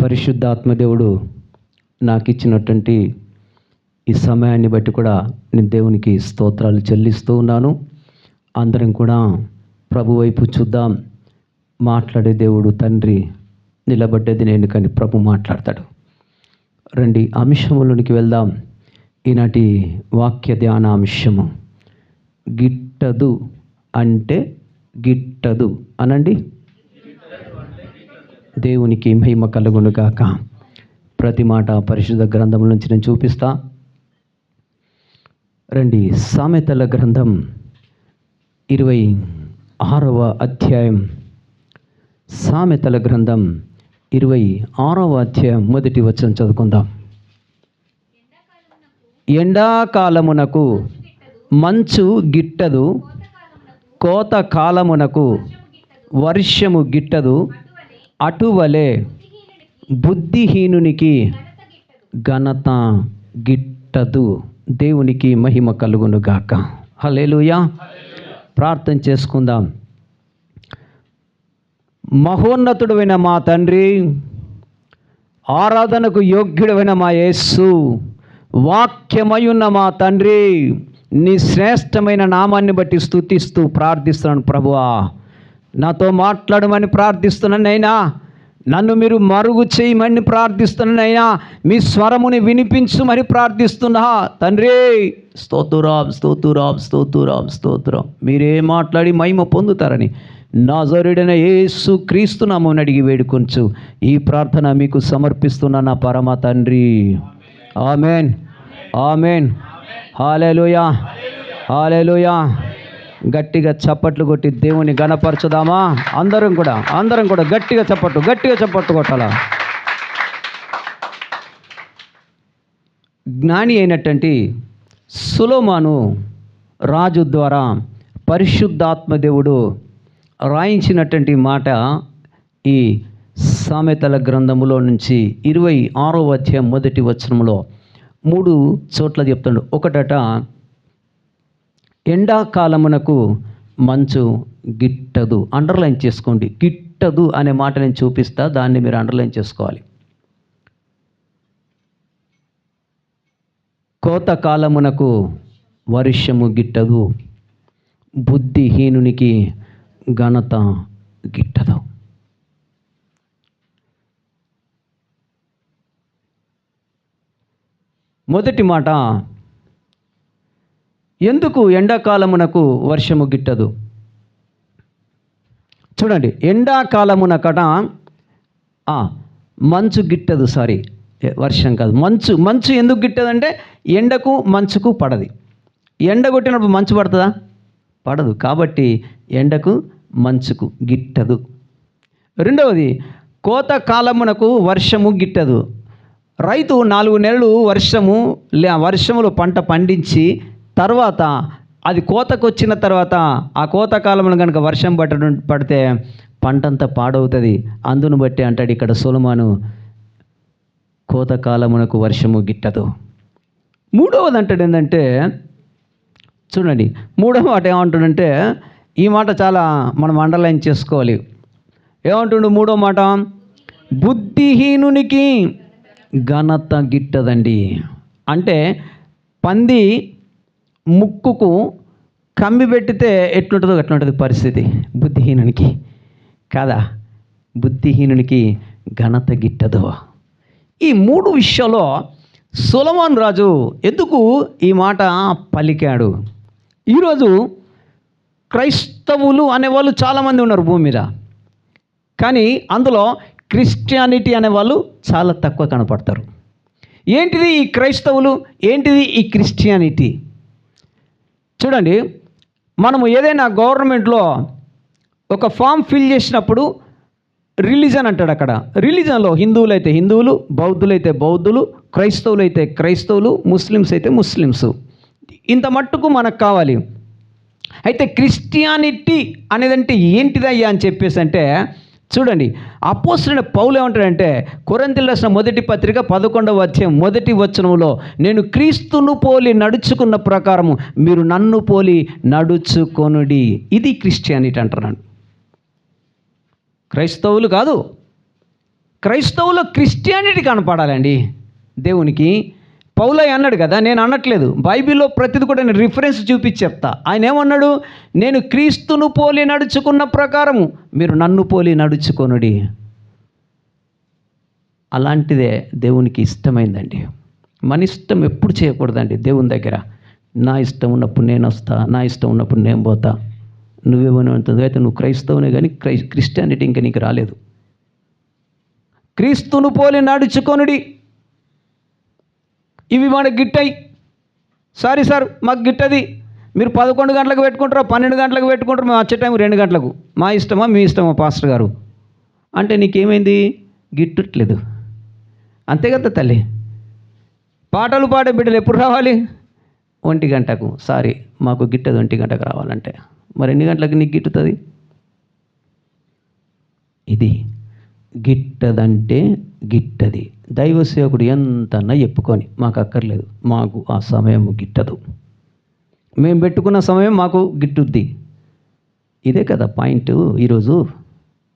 పరిశుద్ధాత్మదేవుడు నాకు ఇచ్చినటువంటి ఈ సమయాన్ని బట్టి కూడా నేను దేవునికి స్తోత్రాలు చెల్లిస్తూ ఉన్నాను. అందరం కూడా ప్రభు వైపు చూద్దాం. మాట్లాడే దేవుడు తండ్రి, నిలబడ్డది నేను కానీ ప్రభు మాట్లాడతాడు. రండి అంశములోనికి వెళ్దాం. ఈనాటి వాక్య ధ్యాన అంశము గిట్టదు అంటే గిట్టదు అనండి. దేవునికి మహిమ కలుగును గాక. ప్రతి మాట పరిశుద్ధ గ్రంథం నుంచి నేను చూపిస్తా. రండి, సామెతల గ్రంథం 26వ అధ్యాయం. సామెతల గ్రంథం 26వ అధ్యాయం మొదటి వచనం చదువుకుందాం. ఎండాకాలమునకు మంచు గిట్టదు, కోత కాలమునకు వర్షము గిట్టదు, అటువలే బుద్ధిహీనునికి ఘనత గిట్టదు. దేవునికి మహిమ కలుగును గాక. హల్లెలూయా. ప్రార్థన చేసుకుందాం. మహోన్నతుడైన మా తండ్రి, ఆరాధనకు యోగ్యుడైన మా యేసు, వాక్యమయున్న మా తండ్రి, నీ శ్రేష్టమైన నామాన్ని బట్టి స్తుతిస్తూ ప్రార్థిస్తున్నాను. ప్రభువా, నాతో మాట్లాడమని ప్రార్థిస్తున్నాను అయినా, నన్ను మీరు మరుగు చేయమని ప్రార్థిస్తున్నానైనా, మీ స్వరముని వినిపించుమని ప్రార్థిస్తున్నా తండ్రి. స్తోత్రం స్తోత్రం స్తోత్రం స్తోత్రం. మీరే మాట్లాడి మహిమ పొందుతారని నాజరేయుడైన యేసు క్రీస్తు నామమున అడిగి వేడుకొంచు ఈ ప్రార్థన మీకు సమర్పిస్తున్నా నా పరమ తండ్రి. Amen amen. Hallelujah hallelujah. గట్టిగా చప్పట్లు కొట్టి దేవుని ఘనపరచుదామా? అందరం కూడా గట్టిగా చప్పట్లు కొట్టాలా. జ్ఞాని అయినటువంటి సొలొమోను రాజు ద్వారా పరిశుద్ధాత్మ దేవుడు రాయించినటువంటి మాట ఈ సామెతల గ్రంథములో నుంచి 26వ అధ్యాయం మొదటి వచనంలో 3 చోట్ల చెప్తాడు. ఒకటట, ఎండాకాలమునకు మంచు గిట్టదు. అండర్లైన్ చేసుకోండి. గిట్టదు అనే మాట నేను చూపిస్తా, దాన్ని మీరు అండర్లైన్ చేసుకోవాలి. కోతకాలమునకు వర్షము గిట్టదు, బుద్ధిహీనునికి ఘనత గిట్టదు. మొదటి మాట, ఎందుకు ఎండాకాలమునకు వర్షము గిట్టదు? చూడండి, ఎండాకాలమునకట మంచు గిట్టదు. వర్షం కాదు, మంచు ఎందుకు గిట్టదంటే ఎండకు మంచుకు పడది. ఎండ కొట్టినప్పుడు మంచు పడుతుందా? పడదు. కాబట్టి ఎండకు మంచుకు గిట్టదు. రెండవది, కోత కాలమునకు వర్షము గిట్టదు. రైతు 4 నెలలు వర్షములో పంట పండించి తర్వాత అది కోతకు వచ్చిన తర్వాత ఆ కోత కాలంలో కనుక వర్షం పడితే పంటంతా పాడవుతుంది. అందును బట్టి అంటాడు ఇక్కడ సొలొమోను, కోతకాలమునకు వర్షము గిట్టదు. మూడవది అంటాడు ఏంటంటే, చూడండి, మూడవ మాట ఏమంటాడంటే, ఈ మాట చాలా మనం అండర్లైన్ చేసుకోవాలి. ఏమంటుండు మూడో మాట? బుద్ధిహీనునికి ఘనత గిట్టదండి. అంటే పంది ముక్కుకు కమ్మి పెట్టితే ఎట్లుంటుందో అట్లుంటుంది పరిస్థితి బుద్ధిహీనునికి కాదా? బుద్ధిహీనునికి ఘనత గిట్టదు. ఈ 3 విషయాల్లో సొలొమోను రాజు ఎందుకు ఈ మాట పలికాడు? ఈరోజు క్రైస్తవులు అనేవాళ్ళు చాలామంది ఉన్నారు భూమి మీద, కానీ అందులో క్రిస్టియానిటీ అనేవాళ్ళు చాలా తక్కువ కనపడతారు. ఏంటిది ఈ క్రైస్తవులు? ఏంటిది ఈ క్రిస్టియానిటీ? చూడండి, మనము ఏదైనా గవర్నమెంట్లో ఒక ఫామ్ ఫిల్ చేసినప్పుడు రిలీజన్ అంటాడు. అక్కడ రిలీజన్లో హిందువులు అయితే హిందువులు, బౌద్ధులు అయితే బౌద్ధులు, క్రైస్తవులు అయితే క్రైస్తవులు, ముస్లిమ్స్ అయితే ముస్లిమ్స్, ఇంత మట్టుకు మనకు కావాలి. అయితే క్రిస్టియానిటీ అనేదంటే ఏంటిదయ్యా అని చెప్పేసి అంటే, చూడండి, అపోస్తలుడైన పౌలు ఏమంటాడంటే, కొరింథీయులకు రాసిన మొదటి పత్రిక 11వ అధ్యాయం మొదటి వచనంలో, నేను క్రీస్తును పోలి నడుచుకున్న ప్రకారము మీరు నన్ను పోలి నడుచుకొనుడి. ఇది క్రిస్టియానిటీ అంటున్నాను. క్రైస్తవులు కాదు, క్రైస్తవులో క్రిస్టియానిటీ కనపడాలండి దేవునికి. పౌలయ్య అన్నాడు కదా, నేను అనట్లేదు, బైబిల్లో ప్రతిది కూడా నేను రిఫరెన్స్ చూపించి చెప్తా. ఆయన ఏమన్నాడు? నేను క్రీస్తును పోలి నడుచుకున్న ప్రకారము మీరు నన్ను పోలి నడుచుకొనుడి. అలాంటిదే దేవునికి ఇష్టమైందండి. మన ఇష్టం ఎప్పుడు చేయకూడదండి దేవుని దగ్గర. నా ఇష్టం ఉన్నప్పుడు నేను వస్తా, నా ఇష్టం ఉన్నప్పుడు నేను పోతా, నువ్వేమవుతుంది అయితే నువ్వు క్రైస్తవునే కానీ క్రిస్టియానిటీ ఇంకా నీకు రాలేదు. క్రీస్తును పోలి నడుచుకొనుడి. ఇవి మనకు గిట్టాయి. సారీ సార్ మాకు గిట్టది, మీరు 11 గంటలకు పెట్టుకుంటారో 12 గంటలకు పెట్టుకుంటారో, మేము వచ్చే టైం 2 గంటలకు, మా ఇష్టమా మీ ఇష్టమా పాస్టర్ గారు అంటే నీకేమైంది? గిట్టట్లేదు. అంతే కదా తల్లి. పాటలు పాడే బిడ్డలు ఎప్పుడు రావాలి? 1 గంటకు. సారీ మాకు గిట్టదు 1 గంటకు రావాలంటే. మరి ఎన్ని గంటలకు నీకు గిట్టుతుంది? ఇది గిట్టదంటే గిట్టది. దైవ సేవకుడు ఎంతన్నా చెప్పుకొని మాకు అక్కర్లేదు, మాకు ఆ సమయం గిట్టదు, మేము పెట్టుకున్న సమయం మాకు గిట్టుద్ది. ఇదే కదా పాయింట్ ఈరోజు.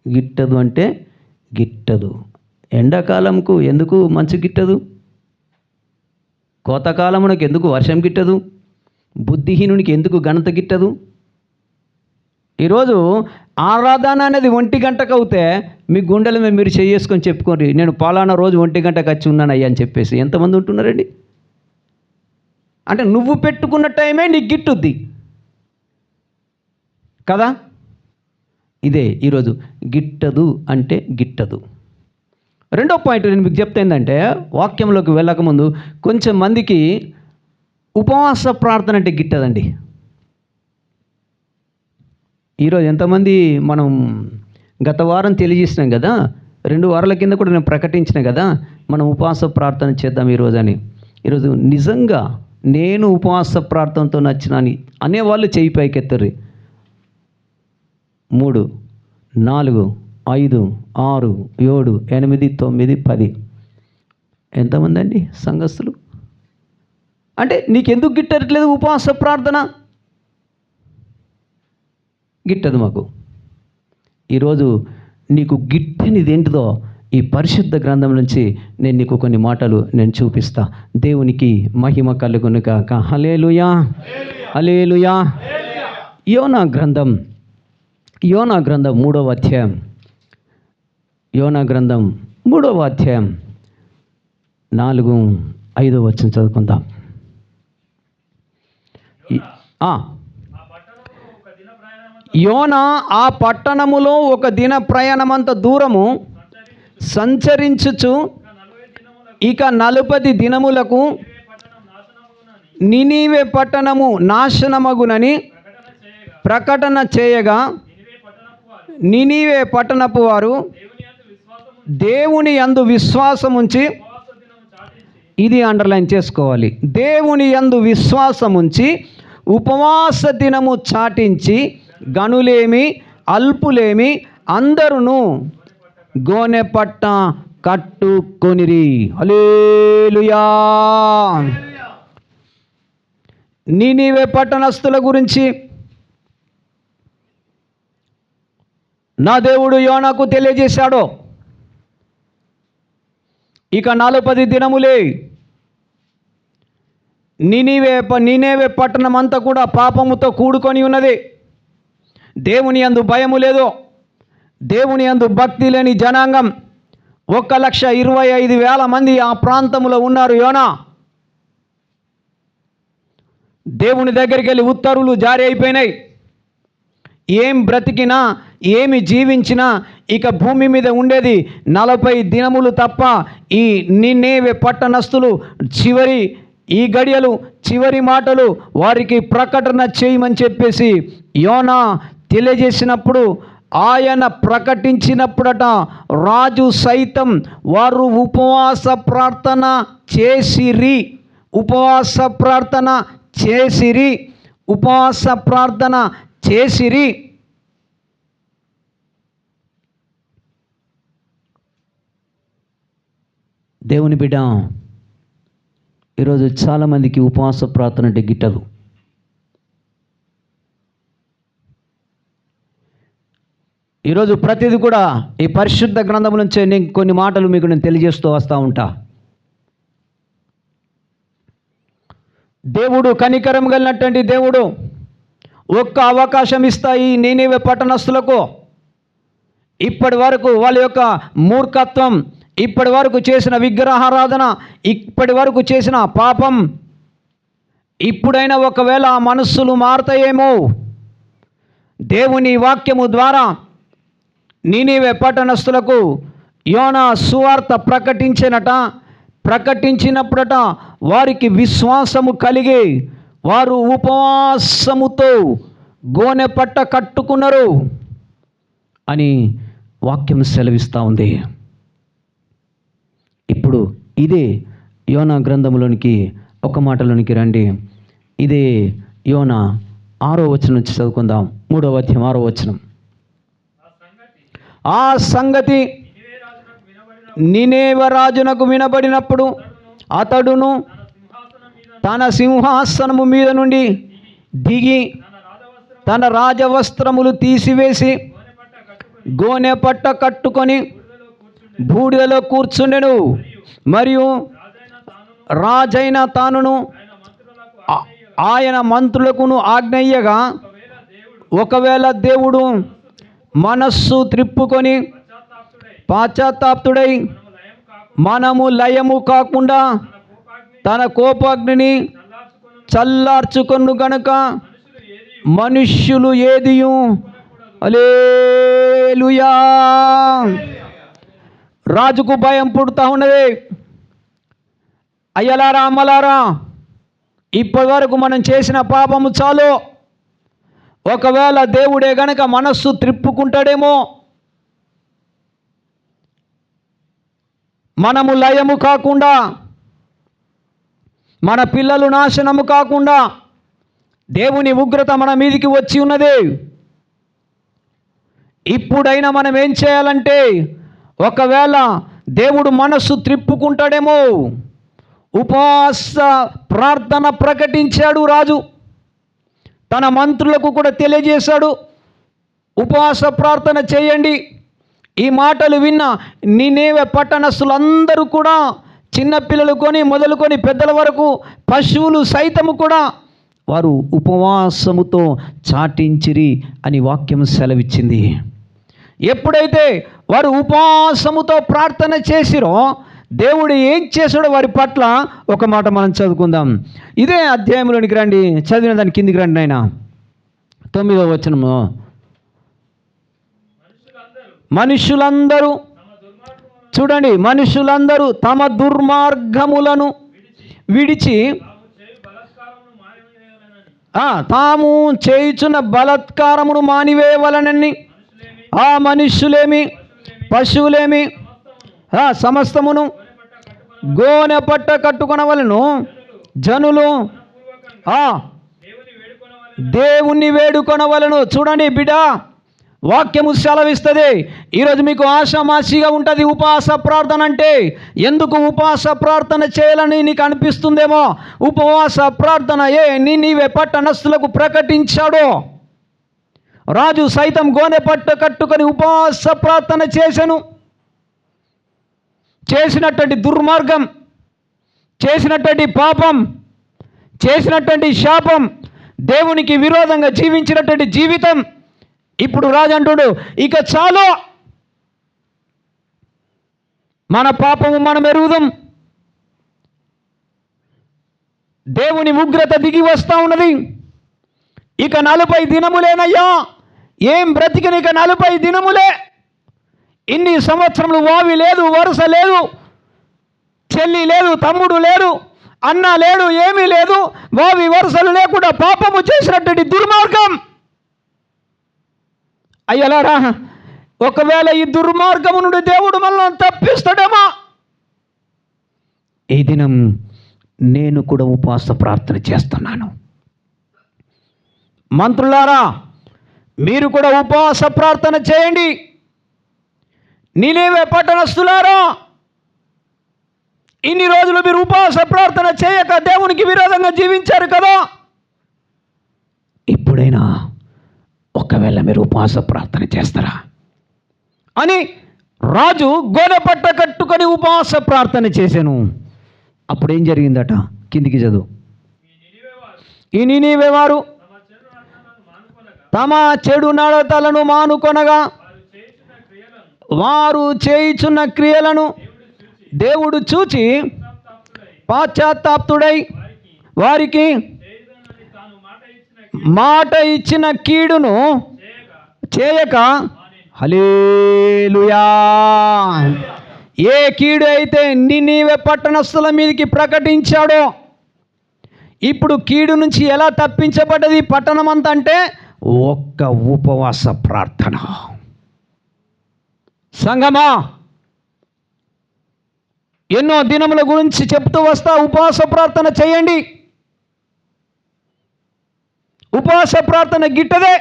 గిట్టదు అంటే గిట్టదు. ఎండాకాలంకు ఎందుకు మంచు గిట్టదు? కోతకాలమునకు ఎందుకు వర్షం గిట్టదు? బుద్ధిహీనునికి ఎందుకు ఘనత గిట్టదు? ఈరోజు ఆరాధన అనేది 1 గంటకు అవుతే మీ గుండెల మీద మీరు చేసుకొని చెప్పుకోండి, నేను పలానా రోజు 1 గంటకు వచ్చి ఉన్నాను అయ్యా అని చెప్పేసి. ఎంతమంది ఉంటున్నారండి? అంటే నువ్వు పెట్టుకున్న టైమే నీకు గిట్టుద్ది కదా. ఇదే ఈరోజు గిట్టదు అంటే గిట్టదు. రెండో పాయింట్ నేను మీకు చెప్తే ఏంటంటే, వాక్యంలోకి వెళ్ళకముందు కొంచెం మందికి ఉపవాస ప్రార్థన అంటే గిట్టదండి. ఈరోజు ఎంతమంది మనం గత వారం తెలియజేసినాం కదా, 2 వారాల కింద కూడా నేను ప్రకటించిన కదా, మనం ఉపవాస ప్రార్థన చేద్దాం ఈరోజు అని. ఈరోజు నిజంగా నేను ఉపవాస ప్రార్థనతో నచ్చినాని అనేవాళ్ళు చేయి పైకెత్తరు. 3, 4, 5, 6, 7, 8, 9, 10 ఎంతమంది అండి సంఘస్థులు? అంటే నీకెందుకు గిట్టట్లేదు ఉపవాస ప్రార్థన? గిట్టదు మాకు. ఈరోజు నీకు గిట్టనిది ఏంటిదో ఈ పరిశుద్ధ గ్రంథం నుంచి నేను నీకు కొన్ని మాటలు నేను చూపిస్తా. దేవునికి మహిమ కలుగును గాక. హల్లెలూయా, హల్లెలూయా. యోనా గ్రంథం 3వ అధ్యాయం. యోనా గ్రంథం 3వ అధ్యాయం 4, 5 వచనం చదువుకుందాం. యోనా ఆ పట్టణములో ఒక దిన ప్రయాణమంత దూరము సంచరించుచు ఇక 40 దినములకు నినీవే పట్టణము నాశనమగునని ప్రకటన చేయగా, నినీవే పట్టణపు వారు దేవుని యందు విశ్వాసముంచి, ఇది అండర్లైన్ చేసుకోవాలి, దేవుని యందు విశ్వాసముంచి ఉపవాస దినము చాటించి గనులేమి అల్పులేమి అందరును గోనె పట్ట కట్టుకొనిరి. హల్లెలూయా. నీనీవే పట్టణస్థుల గురించి నా దేవుడు యోనాకు తెలియజేశాడు. ఇక 40 దినములే నీనేవే పట్టణం అంతా కూడా పాపముతో కూడుకొని ఉన్నది. దేవుని యందు భయము లేదు, దేవుని యందు భక్తి లేని జనాంగం 1,25,000 మంది ఆ ప్రాంతంలో ఉన్నారు. యోనా దేవుని దగ్గరికి వెళ్ళి ఉత్తర్వులు జారీ అయిపోయినాయి. ఏం బ్రతికినా ఏమి జీవించినా ఇక భూమి మీద ఉండేది 40 దినములు తప్ప. ఈ నీనేవే పట్టణస్థులు ఈ గడియలు చివరి మాటలు వారికి ప్రకటన చేయమని చెప్పేసి యోనా తెలియజేసినప్పుడు, ఆయన ప్రకటించినప్పుడట రాజు సైతం వారు ఉపవాస ప్రార్థన చేసిరి. దేవుని బిడ్డ, ఈరోజు చాలామందికి ఉపవాస ప్రార్థన అంటే గిట్టదు. ఈరోజు ప్రతిదీ కూడా ఈ పరిశుద్ధ గ్రంథం నుంచే నేను కొన్ని మాటలు మీకు నేను తెలియజేస్తూ వస్తూ ఉంటా. దేవుడు కనికరం కలిగినటువంటి దేవుడు ఒక్క అవకాశం ఇస్తాయి నీనివే పట్టణస్థులకు. ఇప్పటి వరకు వాళ్ళ యొక్క మూర్ఖత్వం, ఇప్పటి వరకు చేసిన విగ్రహారాధన, ఇప్పటి వరకు చేసిన పాపం, ఇప్పుడైనా ఒకవేళ ఆ మనస్సులు మారతాయేమో. దేవుని వాక్యము ద్వారా నీనివే పట్టణస్థులకు యోనా సువార్త ప్రకటించినప్పుడట వారికి విశ్వాసము కలిగి వారు ఉపవాసముతో గోనె పట్ట కట్టుకున్నారు అని వాక్యం సెలవిస్తూ ఉంది. ఇప్పుడు ఇదే యోనా గ్రంథంలోనికి ఒక మాటలోనికి రండి. ఇదే యోనా 6వ వచనం నుంచి చదువుకుందాం. 3వ అధ్యాయం 6వ వచనం. ఆ సంగతి నినేవే రాజునకు వినబడినప్పుడు అతడును తన సింహాసనము మీద నుండి దిగి తన రాజవస్త్రములు తీసివేసి గోనె పట్ట కట్టుకొని బూడిదలో కూర్చుండెను. మరియు రాజైన తానును ఆయన మంత్రులకును ఆజ్ఞయ్యగా, ఒకవేళ దేవుడు మనస్సు త్రిప్పుకొని పాశ్చాత్తాప్తుడై మనము లయము కాకుండా తన కోపాగ్నిని చల్లార్చుకొను గనుక మనుష్యులు ఏదియు హల్లెలూయా. రాజుకు భయం పుడుతూ ఉన్నది. అయ్యలారా అమ్మలారా, ఇప్పటి వరకు మనం చేసిన పాపము చాలు. ఒకవేళ దేవుడే గనక మనస్సు త్రిప్పుకుంటాడేమో, మనము లయము కాకుండా, మన పిల్లలు నాశనము కాకుండా దేవుని ఉగ్రత మన మీదికి వచ్చి ఉన్నది. ఇప్పుడైనా మనం ఏం చేయాలంటే, ఒకవేళ దేవుడు మనస్సు త్రిప్పుకుంటాడేమో, ఉపవాస ప్రార్థన ప్రకటించాడు రాజు. తన మంత్రులకు కూడా తెలియజేశాడు, ఉపవాస ప్రార్థన చేయండి. ఈ మాటలు విన్న నీనేవే పట్టణస్థులందరూ కూడా, చిన్నపిల్లలు కొని మొదలుకొని పెద్దల వరకు, పశువులు సైతము కూడా వారు ఉపవాసముతో చాటించిరి అని వాక్యం సెలవిచ్చింది. ఎప్పుడైతే వారు ఉపవాసముతో ప్రార్థన చేసిరో, దేవుడు ఏం చేశాడో వారి పట్ల ఒక మాట మనం చదువుకుందాం. ఇదే అధ్యాయంలోనికి రండి, చదివిన దాని కిందికి రండి నాయన. 9వ వచనము. మనుషులందరూ చూడండి, మనుషులందరూ తమ దుర్మార్గములను విడిచి తాము చేయుచున్న బలాత్కారమును మానివేయవలనని ఆ మనుష్యులేమి పశువులేమి సమస్తమును గోనె పట్ట కట్టుకొనవలెను. జనులు దేవుణ్ణి వేడుకొనవలెను. చూడండి బిడ్డ, వాక్యము సెలవిస్తుంది. ఈరోజు మీకు ఆషామాషిగా ఉంటుంది ఉపవాస ప్రార్థన అంటే. ఎందుకు ఉపవాస ప్రార్థన చేయాలని నీకు అనిపిస్తుందేమో. ఉపవాస ప్రార్థన నీవే పట్టణస్థులకు ప్రకటించాడు. రాజు సైతం గోనె పట్ట కట్టుకొని ఉపవాస ప్రార్థన చేశాను. చేసినటువంటి దుర్మార్గం, చేసినటువంటి పాపం, చేసినటువంటి శాపం, దేవునికి విరోధంగా జీవించినటువంటి జీవితం. ఇప్పుడు రాజు అంటుడు, ఇక చాలు, మన పాపము మనం ఎరుగుదాం. దేవుని ఉగ్రత దిగి వస్తూ ఉన్నది. ఇక 40 దినములేనయ్యా, ఏం బ్రతికిన ఇక 40 దినములే. ఇన్ని సంవత్సరములు వావి లేదు, వరుస లేదు, చెల్లి లేదు, తమ్ముడు లేడు, అన్న లేడు, ఏమీ లేదు, వావి వరుసలు లేకుండా పాపము చేసినటువంటి దుర్మార్గం. అయ్యలారా, ఒకవేళ ఈ దుర్మార్గము నుండి దేవుడు మనల్ని తప్పిస్తాడేమో. ఈ దినం నేను కూడా ఉపవాస ప్రార్థన చేస్తున్నాను. మంత్రులారా, మీరు కూడా ఉపవాస ప్రార్థన చేయండి. నీనేవే పట్టణస్థులారా, ఇన్ని రోజులు మీరు ఉపవాస ప్రార్థన చేయక దేవునికి విరోధంగా జీవించారు కదా. ఇప్పుడైనా ఒకవేళ మీరు ఉపవాస ప్రార్థన చేస్తారా? అని రాజు గోనెపట్ట కట్టుకొని ఉపవాస ప్రార్థన చేశాను. అప్పుడు ఏం జరిగిందట? కిందికి చదువు. ఈ నినివే వారు తమ చెడు నడతలను మానుకొనగా వారు చేయుచున్న క్రియలను దేవుడు చూచి పాశ్చాత్తాప్తుడై వారికి మాట ఇచ్చిన కీడును చేయక, హల్లెలూయా, ఏ కీడు అయితే నినివే పట్టణస్థుల మీదకి ప్రకటించాడో, ఇప్పుడు కీడు నుంచి ఎలా తప్పించబడ్డది పట్టణం అంతా అంటే ఒక్క ఉపవాస ప్రార్థన. సంగమా, ఎన్నో దినముల గురించి చెప్తూ వస్తా, ఉపవాస ప్రార్థన చేయండి. ఉపవాస ప్రార్థన గిట్టదే.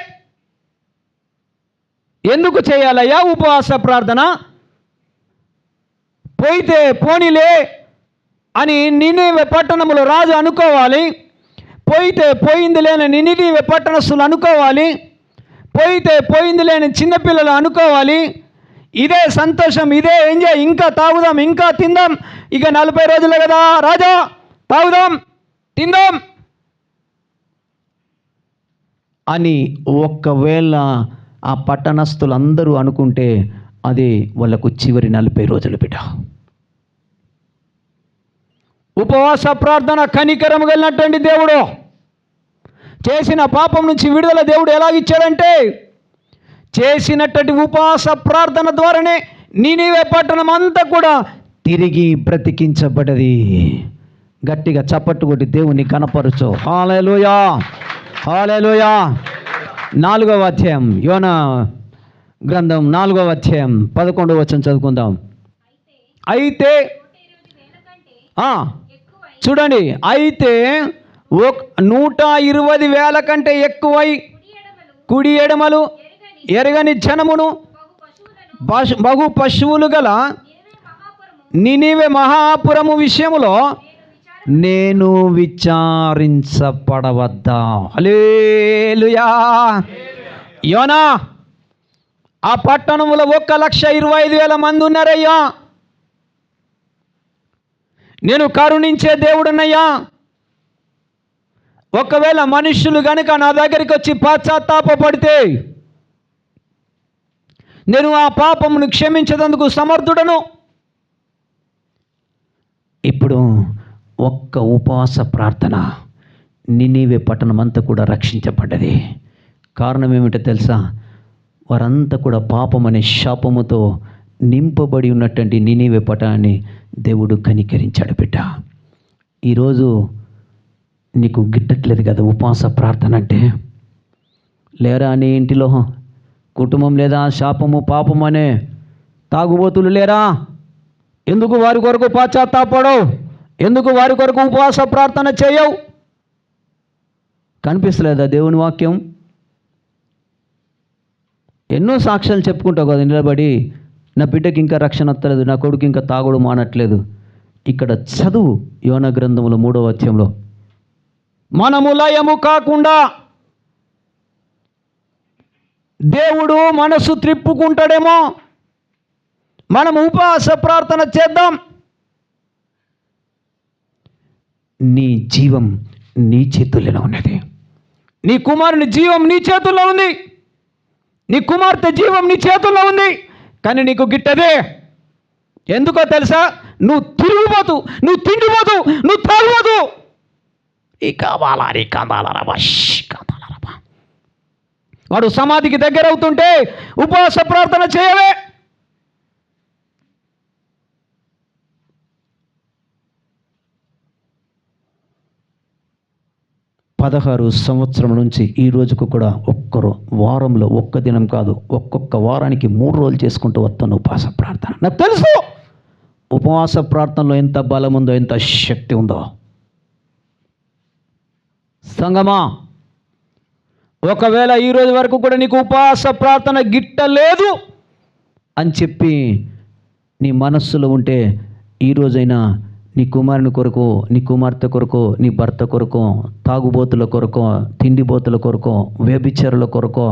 ఎందుకు చేయాలయ్యా ఉపవాస ప్రార్థన? పోయితే పోనీలే అని నినివే పట్టణములో రాజు అనుకోవాలి, పోయితే పోయింది లేని నినివే పట్టణస్తులు అనుకోవాలి, పోయితే పోయింది లేని చిన్నపిల్లలు అనుకోవాలి. ఇదే సంతోషం, ఇదే ఎంజాయ్, ఇంకా తాగుదాం, ఇంకా తిందాం, ఇక 40 రోజులే కదా రాజా, తాగుదాం తిందాం అని ఒకవేళ ఆ పట్టణస్థులందరూ అనుకుంటే అదే వాళ్ళకు చివరి 40 రోజులు బిడ్డ. ఉపవాస ప్రార్థన కనికరం కలిగినటువంటి దేవుడు. చేసిన పాపం నుంచి విడుదల దేవుడు ఎలాగిచ్చాడంటే, చేసినటువంటి ఉపవాస ప్రార్థన ద్వారానే నినివే పట్టణం అంతా కూడా తిరిగి బ్రతికించబడ్డది. గట్టిగా చప్పట్టు కొట్టి దేవుని కనపరచు. హల్లెలూయా, హల్లెలూయా. 4వ అధ్యాయం, యోనా గ్రంథం 4వ అధ్యాయం 11వ వచనం చదువుకుందాం. అయితే చూడండి, అయితే 120,000 కంటే ఎక్కువై కుడి ఎడమలు ఎరగని జనమును బహు పశువులు గల నినివే మహాపురము విషయములో నేను విచారించబడవద్దా? హల్లెలూయా. యోనా, ఆ పట్టణములో 1,25,000 మంది ఉన్నారయ్యా. నేను కరుణించే దేవుడునయ్యా. ఒకవేళ మనుష్యులు గనుక నా దగ్గరికి వచ్చి పశ్చాత్తాపపడితే నేను ఆ పాపమును క్షమించేందుకు సమర్థుడను. ఇప్పుడు ఒక్క ఉపవాస ప్రార్థన నినివే పట్టణం అంతా కూడా రక్షించబడ్డది. కారణం ఏమిటో తెలుసా? వారంతా కూడా పాపం అనే శాపముతో నింపబడి ఉన్నటువంటి నినివే పట్టణాన్ని దేవుడు కనికరించాడు బిడ్డ. ఈరోజు నీకు గిట్టట్లేదు కదా ఉపవాస ప్రార్థన అంటే? లేరా నీ ఇంటిలో కుటుంబం లేదా? శాపము పాపం అనే తాగుబోతులు లేరా? ఎందుకు వారి కొరకు పశ్చాత్తాపడవు? ఎందుకు వారి కొరకు ఉపవాస ప్రార్థన చేయవు? కనిపిస్తలేదా దేవుని వాక్యం? ఎన్నో సాక్ష్యాలు చెప్పుకుంటావు కదా నిలబడి, నా బిడ్డకి ఇంకా రక్షణ వస్తలేదు, నా కొడుకు ఇంకా తాగుడు మానట్లేదు. ఇక్కడ చదువు యోనా గ్రంథములో 3వ అధ్యాయంలో, మనము లయము కాకుండా దేవుడు మనసు త్రిప్పుకుంటాడేమో, మనం ఉపవాస ప్రార్థన చేద్దాం. నీ జీవం నీ చేతుల్లో ఉన్నది. నీ కుమారుని జీవం నీ చేతుల్లో ఉంది. నీ కుమార్తె జీవం నీ చేతుల్లో ఉంది. కానీ నీకు గిట్టదే. ఎందుకో తెలుసా? నువ్వు తిరిగిపోతూ, నువ్వు తిండిపోతూ, నువ్వు తాగిపోతూ. వాడు సమాధికి దగ్గర అవుతుంటే ఉపవాస ప్రార్థన చేయవే. సంవత్సరం నుంచి ఈ రోజుకు కూడా ఒక్కరు వారంలో ఒక్క దినం కాదు, ఒక్కొక్క వారానికి 3 రోజులు చేసుకుంటూ వస్తాను ఉపవాస ప్రార్థన. నాకు తెలుసు ఉపవాస ప్రార్థనలో ఎంత బలం ఉందో, ఎంత శక్తి ఉందో. సంగమా, ఒకవేళ ఈ రోజు వరకు కూడా నీకు ఉపవాస ప్రార్థన గిట్టలేదు అని చెప్పి నీ మనస్సులో ఉంటే, ఈ రోజైనా నీ కుమారుని కొరకు, నీ కుమార్తె కొరకు, నీ భర్త కొరకు, తాగుబోతుల కొరకు, తిండిబోతుల కొరకు, వ్యభిచారుల కొరకు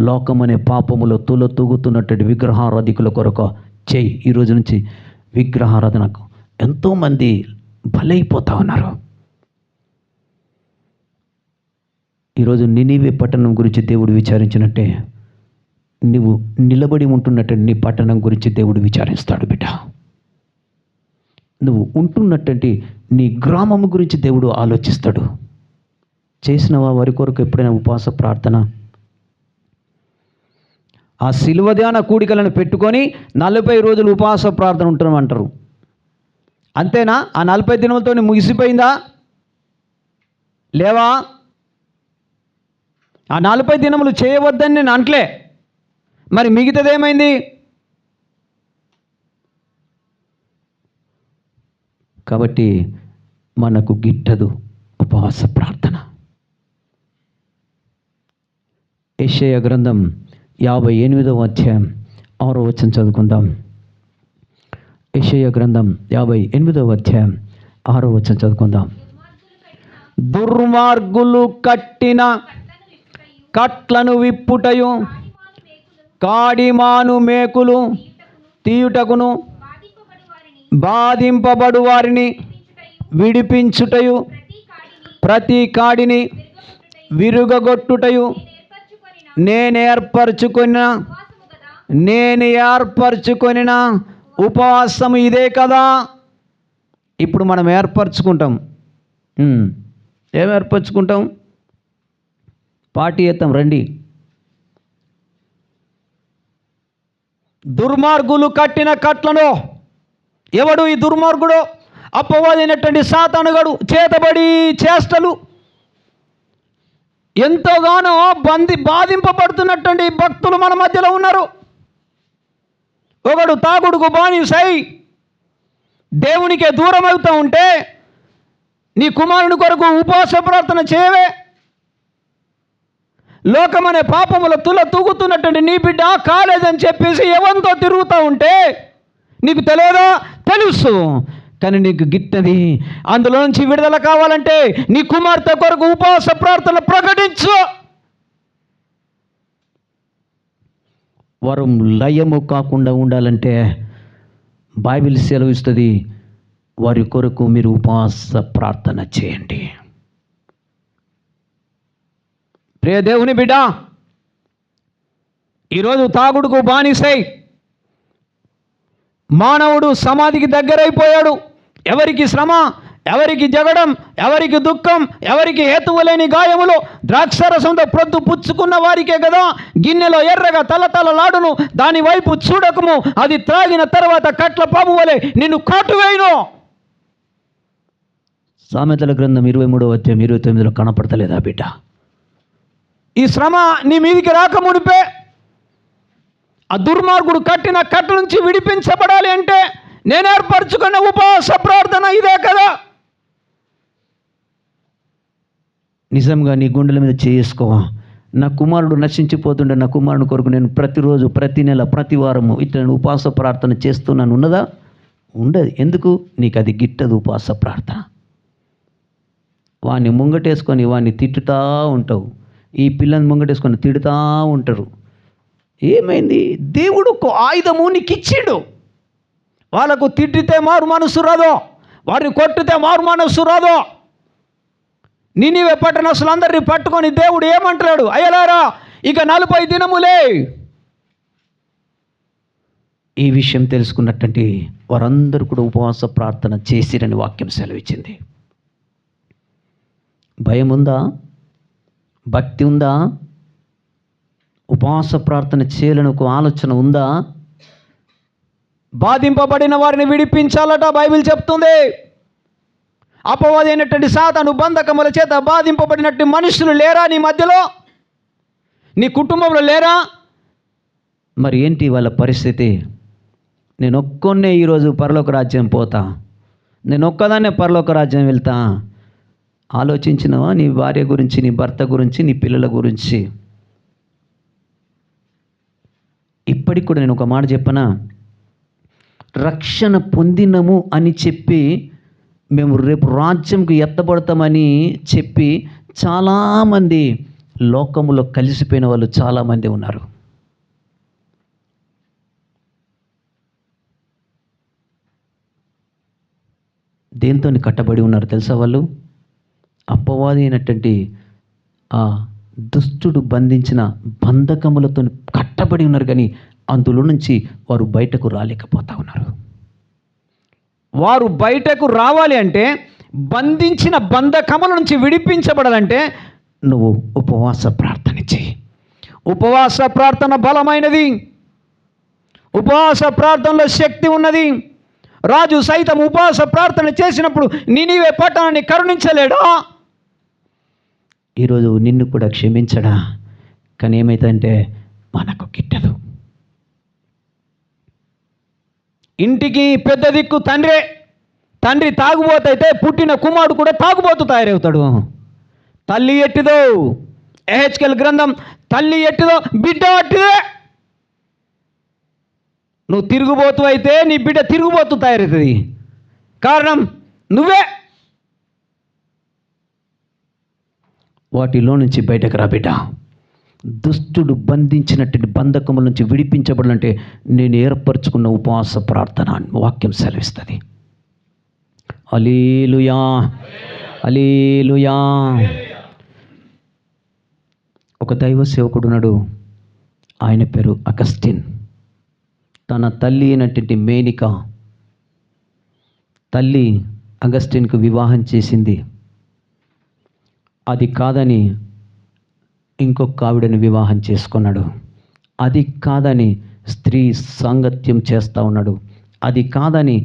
లోకమనే పాపములో తూగుతున్నటువంటి విగ్రహారాధికుల కొరకు చేయి. ఈరోజు నుంచి విగ్రహారాధనకు ఎంతోమంది బలైపోతా ఉన్నారు. ఈరోజు నినివే పట్టణం గురించి దేవుడు విచారించినట్టే నువ్వు నిలబడి ఉంటున్నటువంటి నీ పట్టణం గురించి దేవుడు విచారిస్తాడు బిడ్డ. నువ్వు ఉంటున్నటువంటి నీ గ్రామం గురించి దేవుడు ఆలోచిస్తాడు. చేసినవా వారి కొరకు ఎప్పుడైనా ఉపవాస ప్రార్థన? ఆ శిలువ ధ్యాన కూడికలను పెట్టుకొని 40 రోజులు ఉపవాస ప్రార్థన ఉంటామంటారు. అంతేనా? ఆ 40 దినములతో ముగిసిపోయిందా? లేవా? ఆ 40 దినములు చేయవద్దని నేను అంటలే, మరి మిగతాదేమైంది? కాబట్టి మనకు గిట్టదు ఉపవాస ప్రార్థన. యెషయా గ్రంథం 58వ అధ్యాయం 6వ వచనం చదువుకుందాం. యెషయా గ్రంథం 58వ అధ్యాయం 6వ వచనం చదువుకుందాం. దుర్మార్గులు కట్టిన కట్లను విప్పుటయు, కాడిమాను మేకులు తీయుటకును, బాధింపబడు వారిని విడిపించుటయు, ప్రతి కాడిని విరుగగొట్టుటయు నేను ఏర్పరచుకొనిన ఉపవాసము ఇదే కదా. ఇప్పుడు మనం ఏర్పరచుకుంటాం. ఏం ఏర్పరచుకుంటాం? పార్టీ చేద్దాం రండి. దుర్మార్గులు కట్టిన కట్లను, ఎవడు ఈ దుర్మార్గుడు? అపవాదైనటువంటి సాతానుగాడు చేతబడి చేష్టలు ఎంతోగానో బాధింపబడుతున్నటువంటి భక్తులు మన మధ్యలో ఉన్నారు. ఒకడు తాగుడుకు బానిసై దేవునికే దూరం అవుతూ ఉంటే నీ కుమారుని కొరకు ఉపవాస ప్రార్థన చేయవే? లోకమనే పాపముల తూగుతున్నటువంటి నీ బిడ్డ కాలేదని చెప్పేసి ఎవంతో తిరుగుతూ ఉంటే నీకు తెలియదా? తెలుసు, కానీ నీకు గిట్టది. అందులో నుంచి విడుదల కావాలంటే నీ కుమార్తె కొరకు ఉపవాస ప్రార్థన ప్రకటించు. వారు లయము కాకుండా ఉండాలంటే బైబిల్ సెలవిస్తుంది, వారి కొరకు మీరు ఉపవాస ప్రార్థన చేయండి. ప్రియ దేవుని బిడ్డ, ఈరోజు తాగుడుకు బానిసై మానవుడు సమాధికి దగ్గరైపోయాడు. ఎవరికి శ్రమ, ఎవరికి జగడం, ఎవరికి దుఃఖం, ఎవరికి హేతువులేని గాయములు. ద్రాక్షరసంతో ప్రొద్దు పుచ్చుకున్న వారికే కదా గిన్నెలో ఎర్రగా తలతలలాడును, దాని వైపు చూడకము, అది త్రాగిన తర్వాత కట్ల పాము వలె నిన్ను కాటువేయును. సామెతల గ్రంథం 23వ అధ్యాయం 29లో కనపడతలేదా బిడ్డ? ఈ శ్రమ నీ మీదికి రాకమునిపే ఆ దుర్మార్గుడు కట్టిన కట్ట నుంచి విడిపించబడాలి అంటే నేను ఏర్పరచుకున్న ఉపవాస ప్రార్థన ఇదే కదా. నిజంగా నీ గుండెల మీద చేసుకో. నా కుమారుడు నశించిపోతుండే, నా కుమారుని కొరకు నేను ప్రతిరోజు, ప్రతి నెల, ప్రతి వారము ఇట్లా ఉపవాస ప్రార్థన చేస్తున్నాను ఉన్నదా? ఉండదు. ఎందుకు? నీకు అది గిట్టదు ఉపవాస ప్రార్థన. వాడిని ముంగటేసుకొని వాడిని తిట్టుతూ ఉంటావు, ఈ పిల్లని ముంగటేసుకొని తిడుతూ ఉంటారు. ఏమైంది? దేవుడు ఒక ఆయుధము నీకు ఇచ్చాడు. వాళ్ళకు తిట్టితే మారు మనసు రాదో, వారిని కొట్టితే మారు మనసు రాదో. నినివే పట్టణస్తులందరినీ పట్టుకొని దేవుడు ఏమంటున్నాడు? అయ్యలారా, ఇక 40 దినములే. ఈ విషయం తెలుసుకున్నటువంటి వారందరూ కూడా ఉపవాస ప్రార్థన చేసిరని వాక్యం సెలవిచ్చింది. భయం ఉందా? భక్తి ఉందా? ఉపవాస ప్రార్థన చేయాలని ఒక ఆలోచన ఉందా? బాధింపబడిన వారిని విడిపించాలట బైబిల్ చెప్తుంది. అపవాదైనటువంటి సాతాను బంధకముల చేత బాధింపబడినట్టు మనుషులు లేరా నీ మధ్యలో? నీ కుటుంబంలో లేరా? మరి ఏంటి వాళ్ళ పరిస్థితి? నేను ఒక్కొన్నే ఈరోజు పరలోక రాజ్యం పోతా, నేను ఒక్కదాన్నే పరలోక రాజ్యం వెళ్తా. ఆలోచించినవా నీ భార్య గురించి, నీ భర్త గురించి, నీ పిల్లల గురించి? ఇప్పటికి కూడా నేను ఒక మాట చెప్పనా, రక్షణ పొందినము అని చెప్పి మేము రేపు రాజ్యంకు ఎత్తబడతామని చెప్పి చాలామంది లోకములో కలిసిపోయిన వాళ్ళు చాలామంది ఉన్నారు. దేంతో కట్టబడి ఉన్నారు తెలుసా? వాళ్ళు అపవాది అయినటువంటి ఆ దుష్టుడు బంధించిన బంధకములతో కట్టబడి ఉన్నారు, కానీ అందులో నుంచి వారు బయటకు రాలేకపోతా ఉన్నారు. వారు బయటకు రావాలి అంటే, బంధించిన బంధకముల నుంచి విడిపించబడాలంటే నువ్వు ఉపవాస ప్రార్థన చేయి. ఉపవాస ప్రార్థన బలమైనది. ఉపవాస ప్రార్థనలో శక్తి ఉన్నది. రాజు సైతం ఉపవాస ప్రార్థన చేసినప్పుడు నినివే పట్టణాన్ని కరుణించలేడా? ఈరోజు నిన్ను కూడా క్షమించడా? కానీ ఏమైతుందంటే మనకు గిట్టదు. ఇంటికి పెద్ద దిక్కు తండ్రే. తండ్రి తాగుబోతైతే పుట్టిన కుమారుడు కూడా తాగుబోతు తయారవుతాడు. తల్లి ఎట్టిదో, ఎహెచ్కేల్ గ్రంథం, తల్లి ఎట్టిదో బిడ్డ అట్టిదే. నువ్వు తిరుగుబోతు అయితే నీ బిడ్డ తిరుగుబోతు తయారవుతుంది. కారణం నువ్వే. వాటిలో నుంచి బయటకు రా బిడ్డ. దుష్టుడు బంధించినటువంటి బంధకముల నుంచి విడిపించబడాలంటే నేను ఏర్పరచుకున్న ఉపవాస ప్రార్థన వాక్యం సెలవిస్తుంది. హల్లెలూయా, హల్లెలూయా. ఒక దైవ సేవకుడున్నాడు, ఆయన పేరు అగస్టిన్. తన తల్లి అయినటువంటి మేనిక తల్లి అగస్టిన్కు వివాహం చేసింది. అది కాదని ఇంకొక ఆవిడని వివాహం చేసుకున్నాడు. అది కాదని స్త్రీ సాంగత్యం చేస్తూ ఉన్నాడు. అది కాదని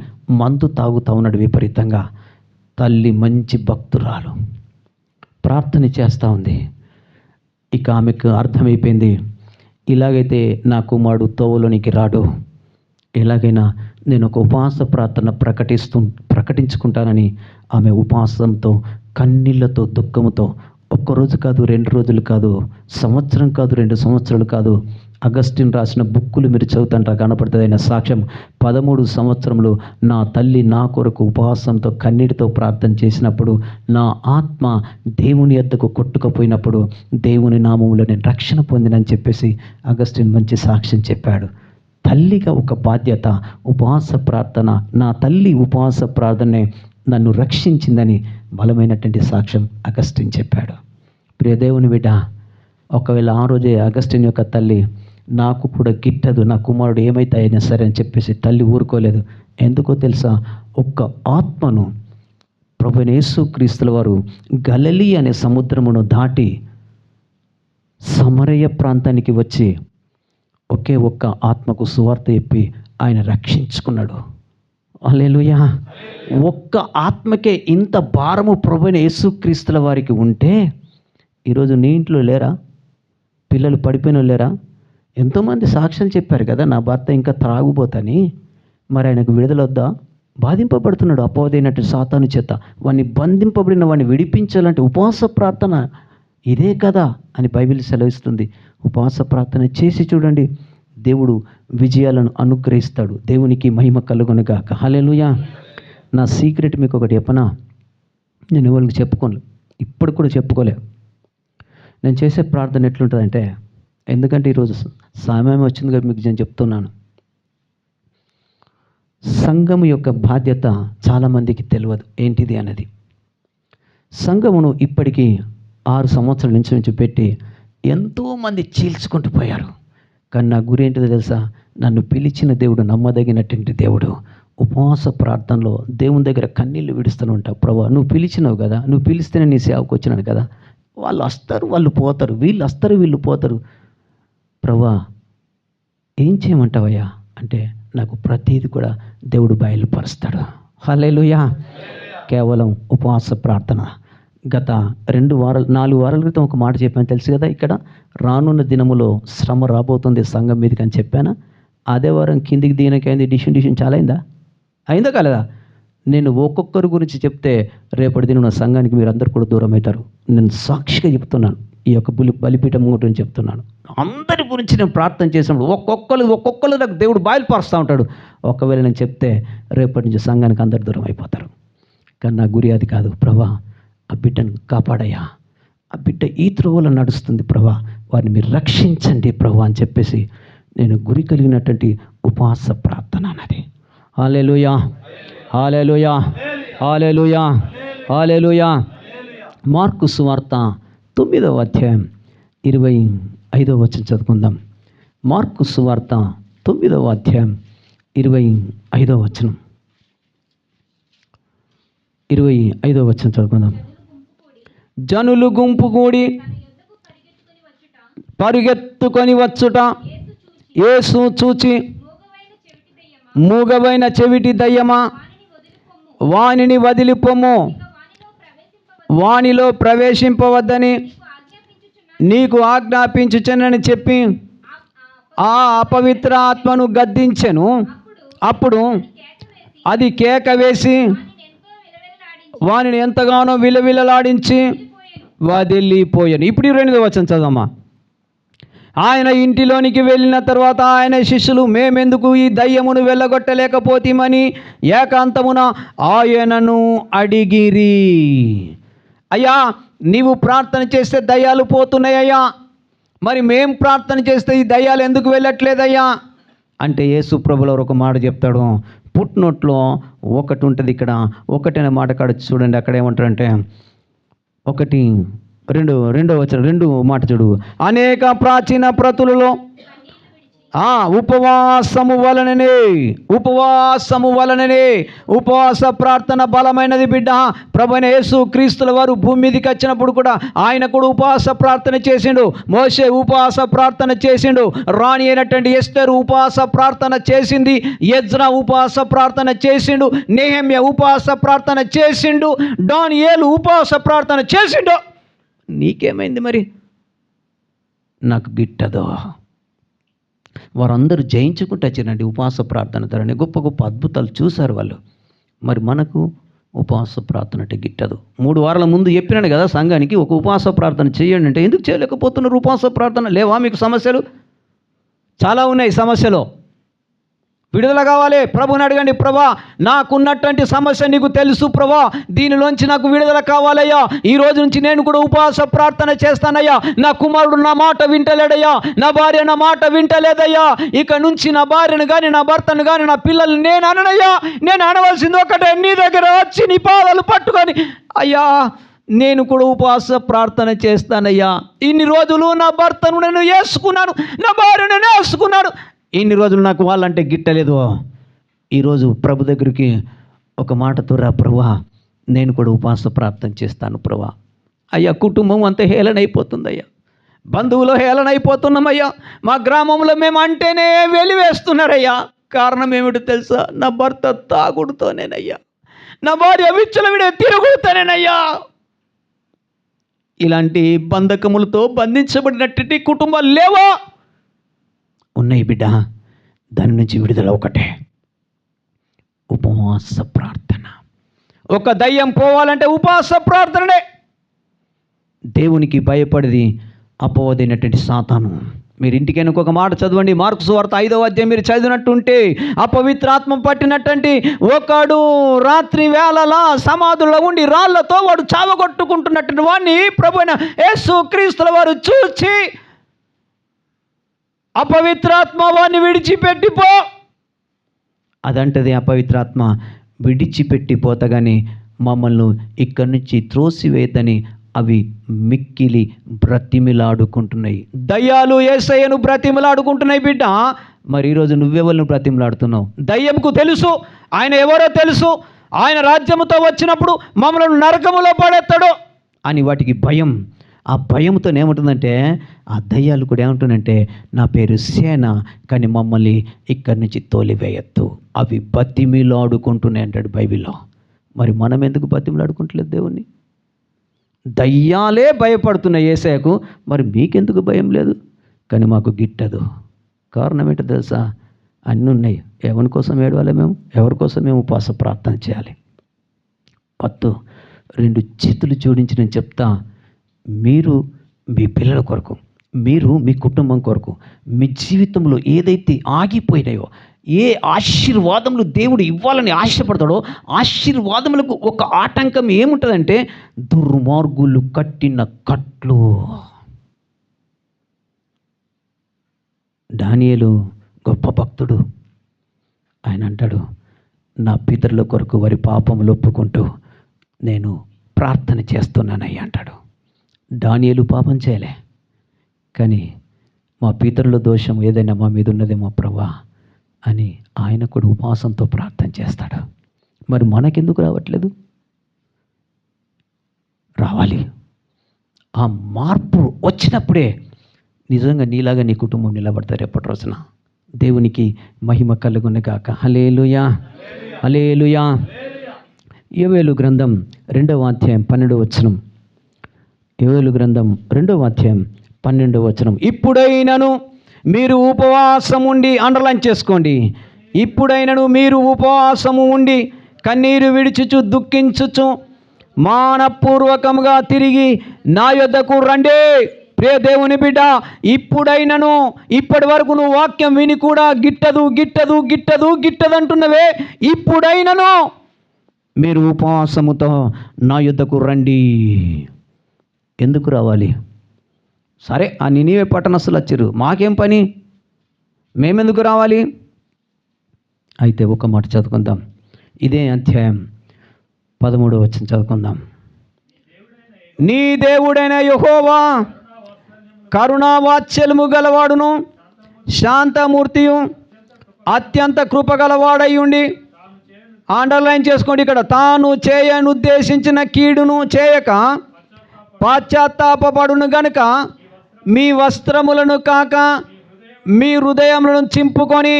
మందు తాగుతూ ఉన్నాడు విపరీతంగా. తల్లి మంచి భక్తురాలు, ప్రార్థన చేస్తూ ఉంది. ఇక ఆమెకు అర్థమైపోయింది, ఇలాగైతే నా కుమారుడు తోవలోనికి రాడు, ఎలాగైనా నేను ఒక ఉపవాస ప్రార్థన ప్రకటించుకుంటానని ఆమె ఉపవాసంతో, కన్నీళ్లతో, దుఃఖంతో, ఒక్కరోజు కాదు, 2 రోజులు కాదు, సంవత్సరం కాదు, 2 సంవత్సరాలు కాదు, అగస్టిన్ రాసిన బుక్కులు మీరు చదువుతుంటా కనపడుతుంది. ఆయన సాక్ష్యం 13 సంవత్సరంలో నా తల్లి నా కొరకు ఉపవాసంతో కన్నీటితో ప్రార్థన చేసినప్పుడు నా ఆత్మ దేవుని యొద్దకు కొట్టుకుపోయినప్పుడు దేవుని నామములో నేను రక్షణ పొందినని చెప్పేసి అగస్టిన్ మంచి సాక్ష్యం చెప్పాడు. తల్లిగా ఒక బాధ్యత, ఉపవాస ప్రార్థన. నా తల్లి ఉపవాస ప్రార్థనే నన్ను రక్షించిందని బలమైనటువంటి సాక్ష్యం అగస్టిన్ చెప్పాడు. ప్రియ దేవుని బిడ్డ, ఒకవేళ ఆ రోజే అగస్టిన్ యొక్క తల్లి నాకు కూడా గిట్టదు, నా కుమారుడు ఏమైతే అయినా సరే అని చెప్పేసి తల్లి ఊరుకోలేదు. ఎందుకో తెలుసా? ఒక్క ఆత్మను ప్రభువైన యేసుక్రీస్తుల వారు గలిలీ అనే సముద్రమును దాటి సమరయ ప్రాంతానికి వచ్చి ఒకే ఒక్క ఆత్మకు సువార్త చెప్పి ఆయన రక్షించుకున్నాడు. హల్లెలూయా. ఒక్క ఆత్మకే ఇంత భారము ప్రభువైన యేసుక్రీస్తుల వారికి ఉంటే ఈరోజు నీ ఇంట్లో లేరా? పిల్లలు పడిపోయిన లేరా? ఎంతోమంది సాక్ష్యం చెప్పారు కదా, నా భర్త ఇంకా త్రాగుబోతని. మరి ఆయనకు విడుదలొద్దా? బాధింపబడుతున్నాడు అపవాదైనట్టు సాతాను చేత. వాడిని బంధింపబడిన వాడిని విడిపించాలంటే ఉపవాస ప్రార్థన ఇదే కదా అని బైబిల్ సెలవిస్తుంది. ఉపవాస ప్రార్థన చేసి చూడండి, దేవుడు విజయాలను అనుగ్రహిస్తాడు. దేవునికి మహిమ కలుగునుగాక. హల్లెలూయా. నా సీక్రెట్ మీకు ఒకటి చెప్పనా? నేను ఎవరికి చెప్పుకోను, ఇప్పుడు కూడా చెప్పుకోలే. నేను చేసే ప్రార్థన ఎట్లుంటుందంటే, ఎందుకంటే ఈరోజు సమయం వచ్చింది కదా మీకు నేను చెప్తున్నాను. సంఘం యొక్క బాధ్యత చాలామందికి తెలియదు ఏంటిది అన్నది. సంఘమును ఇప్పటికీ 6 సంవత్సరాల నుంచి పెట్టి ఎంతోమంది చీల్చుకుంటూ పోయారు. కానీ నా గురి ఏంటిదో తెలుసా? నన్ను పిలిచిన దేవుడు నమ్మదగినటువంటి దేవుడు. ఉపవాస ప్రార్థనలో దేవుని దగ్గర కన్నీళ్ళు విడుస్తూనే ఉంటావు. ప్రభా, నువ్వు పిలిచినావు కదా, నువ్వు పిలిస్తేనే నీ సేవకు వచ్చినాను కదా. వాళ్ళు వస్తారు, వాళ్ళు పోతారు, వీళ్ళు వస్తారు, వీళ్ళు పోతారు. ప్రభా, ఏం చేయమంటావయ్యా అంటే నాకు ప్రతీది కూడా దేవుడు బయలుపరుస్తాడు. హల్లెలూయా. కేవలం ఉపవాస ప్రార్థన. గత 4 వారాల క్రితం ఒక మాట చెప్పాను తెలుసు కదా, ఇక్కడ రానున్న దినములో శ్రమ రాబోతుంది సంఘం మీదకి అని చెప్పానా? అదే వారం కిందికి దీనికైంది, డిషన్ చాలా అయిందా కాలేదా? నేను ఒక్కొక్కరి గురించి చెప్తే రేపటి దిన సంఘానికి మీరు అందరు కూడా దూరం అవుతారు. నేను సాక్షిగా చెప్తున్నాను, ఈ యొక్క బలిపీఠం గురించి చెప్తున్నాను. అందరి గురించి నేను ప్రార్థన చేసినప్పుడు ఒక్కొక్కరు నాకు దేవుడు బయలుపరుస్తూ ఉంటాడు. ఒకవేళ నేను చెప్తే రేపటి నుంచి సంఘానికి అందరు దూరం అయిపోతారు. కానీ నా గురి అది కాదు. ప్రభా, ఆ బిడ్డను కాపాడయ్యా, ఆ బిడ్డ ఈ త్రోవలో నడుస్తుంది ప్రభా, వారిని మీరు రక్షించండి ప్రభా అని చెప్పేసి నేను గురి కలిగినటువంటి ఉపవాస ప్రార్థన అన్నది. హల్లెలూయా, హల్లెలూయా, హల్లెలూయా, హల్లెలూయా. మార్కు సువార్త 9వ అధ్యాయం 25వ వచనం చదువుకుందాం. మార్కు సువార్త 9వ అధ్యాయం 25వ వచనం, 25వ వచనం చదువుకుందాం. జనులు గుంపు కూడి పరిగెత్తుకొని వచ్చుట యేసు చూచి, మూగవైన చెవిటి దయ్యమా, వానిని వదిలిపోము, వానిలో ప్రవేశింపవద్దని నీకు ఆజ్ఞాపించుచునని చెప్పి ఆ అపవిత్ర ఆత్మను గద్దించెను. అప్పుడు అది కేక వేసి వానిని ఎంతగానో విలవిలలాడించి వదిలిపోయాను. ఇప్పుడు 22వ వచనం చదవమ్మా. ఆయన ఇంటిలోనికి వెళ్ళిన తర్వాత ఆయన శిష్యులు, మేమెందుకు ఈ దయ్యమును వెళ్ళగొట్టలేకపోతేమని ఏకాంతమున ఆయనను అడిగిరి. అయ్యా, నీవు ప్రార్థన చేస్తే దయ్యాలు పోతున్నాయ్యా, మరి మేం ప్రార్థన చేస్తే ఈ దయ్యాలు ఎందుకు వెళ్ళట్లేదయ్యా అంటే యేసు ప్రభువులు ఒక మాట చెప్తాడు. పుట్నోట్లో ఒకటి ఉంటుంది, ఇక్కడ ఒకటి అనే మాట కాడ చూడండి. అక్కడ ఏమంటారంటే 1:2 వచనం 2 మాట చూడు. అనేక ప్రాచీన ప్రతులలో ఉపవాసము వలననే ఉపవాస ప్రార్థన బలమైనది బిడ్డ. ప్రభువైన యేసు క్రీస్తుల వారు భూమి మీదకి వచ్చినప్పుడు కూడా ఆయన కూడా ఉపవాస ప్రార్థన చేసిండు. మోషే ఉపవాస ప్రార్థన చేసిండు. రాణి అయినటువంటి ఎస్తేరు ఉపవాస ప్రార్థన చేసింది. ఎజ్రా ఉపవాస ప్రార్థన చేసిండు. నెహెమ్యా ఉపవాస ప్రార్థన చేసిండు. దానియేలు ఉపవాస ప్రార్థన చేసిండు. నీకేమైంది మరి? నాకు గిట్టదో. వారందరూ జయించుకుంటూ వచ్చినండి ఉపవాస ప్రార్థన ధరని, గొప్ప గొప్ప అద్భుతాలు చూశారు వాళ్ళు. మరి మనకు ఉపవాస ప్రార్థన అంటే గిట్టదు. 3 వారాల ముందు చెప్పినాను కదా సంఘానికి, ఒక ఉపవాస ప్రార్థన చేయండి అంటే ఎందుకు చేయలేకపోతున్నారు? ఉపవాస ప్రార్థన లేవా మీకు సమస్యలు? చాలా ఉన్నాయి సమస్యలు. విడుదల కావాలి. ప్రభుని అడగండి, ప్రభా నాకున్నటువంటి సమస్య నీకు తెలుసు ప్రభా, దీనిలోంచి నాకు విడుదల కావాలయ్యా. ఈ రోజు నుంచి నేను కూడా ఉపవాస ప్రార్థన చేస్తానయ్యా. నా కుమారుడు నా మాట వింటలేడయ్యా, నా భార్య నా మాట వింటలేదయ్యా. ఇక నుంచి నా భార్యను కానీ నా భర్తను కానీ నా పిల్లల్ని నేను అననయ్యా. నేను అనవలసింది ఒకటే, నీ దగ్గర వచ్చి నీ పాదాలు పట్టుకొని అయ్యా నేను కూడా ఉపవాస ప్రార్థన చేస్తానయ్యా. ఇన్ని రోజులు నా భర్తను నేను వేసుకున్నాను, నా భార్యను నేను వేసుకున్నాను, ఇన్ని రోజులు నాకు వాళ్ళంటే గిట్టలేదు. ఈరోజు ప్రభు దగ్గరికి ఒక మాటతో రా ప్రభా, నేను కూడా ఉపవాస ప్రార్థన చేస్తాను ప్రభా. అయ్యా కుటుంబం అంతా హేళనైపోతుందయ్యా, బంధువులు హేళనైపోతున్నామయ్యా, మా గ్రామంలో మేము అంటేనే వెలివేస్తున్నారయ్యా. కారణం ఏమిటో తెలుసా? నా భర్త తాగుడుతోనేనయ్యా, నా భార్య విచ్చలవిడే తిరుగుడుతోనేనయ్యా. ఇలాంటి బంధకములతో బంధించబడినటువంటి కుటుంబాలు లేవా? ఉన్నాయి బిడ్డ. దాని నుంచి విడుదల ఒకటే, ఉపవాస ప్రార్థన. ఒక దయ్యం పోవాలంటే ఉపవాస ప్రార్థనే. దేవునికి భయపడేది అపవాదైనటువంటి సాతాను. మీరు ఇంటికైనా ఒక మాట చదవండి. మార్కు సువార్త 5వ అధ్యాయం మీరు చదివినట్టుంటే, అపవిత్రాత్మ పట్టినటువంటి ఒకడు రాత్రి వేళలా సమాధుల్లో ఉండి రాళ్లతో వాడు చావగొట్టుకుంటున్నటువంటి వాడిని ప్రభువైన యేసు క్రీస్తుల వారు చూచి, అపవిత్రాత్మ వాడిని విడిచిపెట్టిపో అదంటది. అపవిత్రాత్మ విడిచిపెట్టిపోతగానే మమ్మల్ని ఇక్కడి నుంచి త్రోసివేయద్దని అవి మిక్కిలి బ్రతిమిలాడుకుంటున్నాయి. దయ్యాలు యేసయ్యను బ్రతిమిలాడుకుంటున్నాయి బిడ్డ. మరి ఈరోజు నువ్వెవరిని బ్రతిమిలాడుతున్నావు? దయ్యంకు తెలుసు ఆయన ఎవరో తెలుసు. ఆయన రాజ్యముతో వచ్చినప్పుడు మమ్మల్ని నరకములో పడేస్తాడు అని వాటికి భయం. ఆ భయంతో ఏముంటుందంటే, ఆ దయ్యాలు కూడా ఏముంటుందంటే, నా పేరు సేన, కానీ మమ్మల్ని ఇక్కడి నుంచి తోలివేయద్దు. అవి బతిమిలాడుకుంటున్నాయి అంటాడు బైబిల్లో. మరి మనం ఎందుకు బతిమిలాడుకుంటలేదు దేవుణ్ణి? దయ్యాలే భయపడుతున్నాయి యేసయ్యకు, మరి మీకెందుకు భయం లేదు? కానీ మాకు గిట్టదు. కారణం ఏంటో తెలుసా? అన్నీ ఉన్నాయి. ఎవరి కోసం ఏడవాలి మేము? ఎవరి కోసం మేము ఉపవాస ప్రార్థన చేయాలి? 2 చేతులు జోడించి నేను చెప్తా, మీరు మీ పిల్లల కొరకు, మీరు మీ కుటుంబం కొరకు, మీ జీవితంలో ఏదైతే ఆగిపోయినాయో, ఏ ఆశీర్వాదములు దేవుడు ఇవ్వాలని ఆశపడతాడో ఆశీర్వాదములకు ఒక ఆటంకం ఏముంటుందంటే దుర్మార్గులు కట్టిన కట్లు. దానియేలు గొప్ప భక్తుడు. ఆయన అంటాడు, నా పితరుల కొరకు వారి పాపములు ఒప్పుకుంటూ నేను ప్రార్థన చేస్తున్నానయ్యా అంటాడు. దానియేలు పాపం చేయలే, కానీ మా పితరుల దోషం ఏదైనా మా మీద ఉన్నదేమో ప్రభా అని ఆయన కూడా ఉపవాసంతో ప్రార్థన చేస్తాడు. మరి మనకెందుకు రావట్లేదు? రావాలి. ఆ మార్పు వచ్చినప్పుడే నిజంగా నీలాగా నీ కుటుంబం నిలబడతారు ఎప్పటి రోజున. దేవునికి మహిమ కలుగును గాక. హల్లెలూయా, హల్లెలూయా. యోవేలు గ్రంథం 2వ అధ్యాయం 12వ వచనం. యోవేలు గ్రంథం 2వ అధ్యాయం 12వ వచనం. ఇప్పుడైనను మీరు ఉపవాసం ఉండి, అండర్లైన్ చేసుకోండి, ఇప్పుడైనను మీరు ఉపవాసము ఉండి కన్నీరు విడిచుచు దుఃఖించుచు మానపూర్వకముగా తిరిగి నా యొద్దకు రండి. ప్రియ దేవుని బిడ్డ, ఇప్పుడైనను, ఇప్పటి వరకు నువ్వు వాక్యం విని కూడా గిట్టదు గిట్టదు గిట్టదు గిట్టదు అంటున్నవే, ఇప్పుడైనను మీరు ఉపవాసముతో నా యొద్దకు రండి. ఎందుకు రావాలి? సరే, ఆ నినివే పట్టణస్తులు వచ్చారు, మాకేం పని, మేమెందుకు రావాలి? అయితే ఒక మాట చదువుకుందాం. ఇదే అధ్యాయం 13వ వచనం చదువుకుందాం. నీ దేవుడైన యెహోవా కరుణావాత్సల్యము గలవాడును శాంతమూర్తియు అత్యంత కృపగలవాడై ఉండి, అండర్లైన్ చేసుకోండి ఇక్కడ, తాను చేయనుద్దేశించిన కీడును చేయక పాశ్చాత్తాపపడును గనుక మీ వస్త్రములను కాక మీ హృదయములను చింపుకొని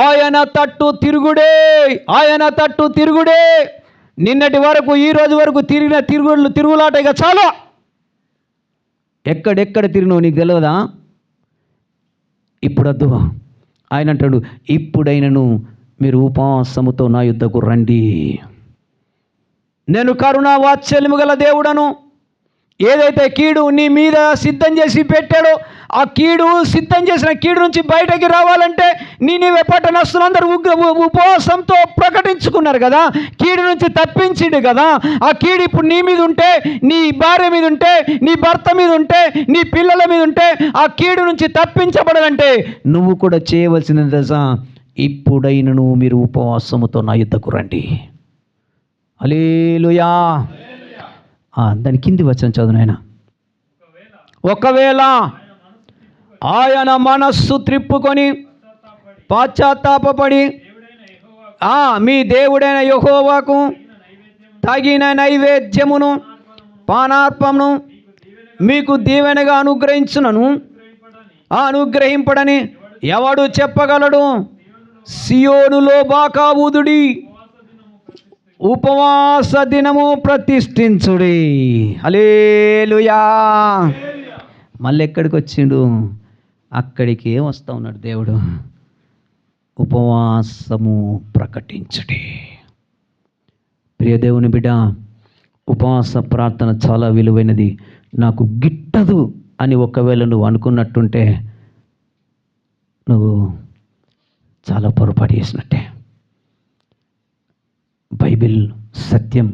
ఆయన తట్టు తిరుగుడే, ఆయన తట్టు తిరుగుడే. నిన్నటి వరకు ఈ రోజు వరకు తిరిగిన తిరుగులాట ఇక చాలు. ఎక్కడెక్కడ తిరిగినావు నీకు తెలియదా? ఇప్పుడు వద్దు. ఆయన అంటాడు, ఇప్పుడైనను మీరు ఉపవాసముతో నా యుద్ధకు రండి. నేను కరుణా వాత్సల్యము గల దేవుడను. ఏదైతే కీడు నీ మీద సిద్ధం చేసి పెట్టాడో ఆ కీడు, సిద్ధం చేసిన కీడు నుంచి బయటకి రావాలంటే నీవే పట్టణస్తులందరూ ఉపవాసంతో ప్రకటించుకున్నారు కదా, కీడు నుంచి తప్పించిండు కదా. ఆ కీడు ఇప్పుడు నీ మీద ఉంటే, నీ భార్య మీద ఉంటే, నీ భర్త మీద ఉంటే, నీ పిల్లల మీద ఉంటే, ఆ కీడు నుంచి తప్పించబడాలంటే నువ్వు కూడా చేయవలసింది తెలుసా? ఇప్పుడైనను మీరు ఉపవాసముతో నా యుద్ధకు రండి. హల్లెలూయా. దాని కింది వచనం చదువు నాయనా. ఒకవేళ ఆయన మనస్సు త్రిప్పుకొని పాశ్చాత్తాపపడి మీ దేవుడైన యెహోవాకు తగిన నైవేద్యమును పానార్పమును మీకు దీవెనగా అనుగ్రహింపడని ఎవడు చెప్పగలడు? సియోనులో బాకా ఊదుడి, ఉపవాస దినము ప్రతిష్ఠించుడి. హల్లెలూయా. మళ్ళీ ఎక్కడికి వచ్చిండు? అక్కడికి వస్తూ ఉన్నాడు దేవుడు. ఉపవాసము ప్రకటించుడి. ప్రియ దేవుని బిడ్డ, ఉపవాస ప్రార్థన చాలా విలువైనది. నాకు గిట్టదు అని ఒకవేళ నువ్వు అనుకున్నట్టుంటే నువ్వు చాలా పొరపాటు చేసినట్టే. బైబిల్ సత్యం.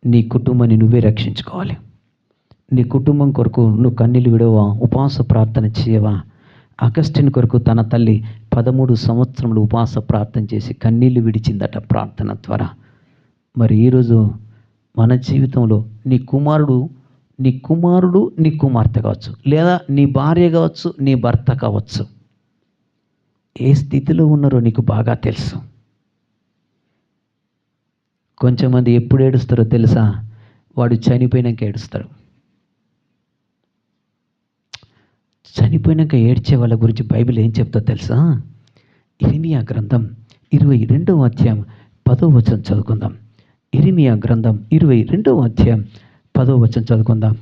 నీ కుటుంబాన్ని నువ్వే రక్షించుకోవాలి. నీ కుటుంబం కొరకు నువ్వు కన్నీళ్ళు విడవా? ఉపవాస ప్రార్థన చేయవా? అగస్టిన్ కొరకు తన తల్లి 13 సంవత్సరములు ఉపవాస ప్రార్థన చేసి కన్నీళ్ళు విడిచిందట ప్రార్థన ద్వారా. మరి ఈరోజు మన జీవితంలో నీ కుమారుడు నీ కుమార్తె కావచ్చు, లేదా నీ భార్య కావచ్చు, నీ భర్త కావచ్చు, ఏ స్థితిలో ఉన్నారో నీకు బాగా తెలుసు. కొంచెం మంది ఎప్పుడు ఏడుస్తారో తెలుసా? వాడు చనిపోయినాక ఏడుస్తారు. చనిపోయినాక ఏడ్చే వాళ్ళ గురించి బైబిల్ ఏం చెప్తా తెలుసా? ఇర్మియా గ్రంథం 22వ అధ్యాయం 10వ వచనం చదువుకుందాం. ఇర్మియా గ్రంథం 22వ అధ్యాయం 10వ వచనం చదువుకుందాం.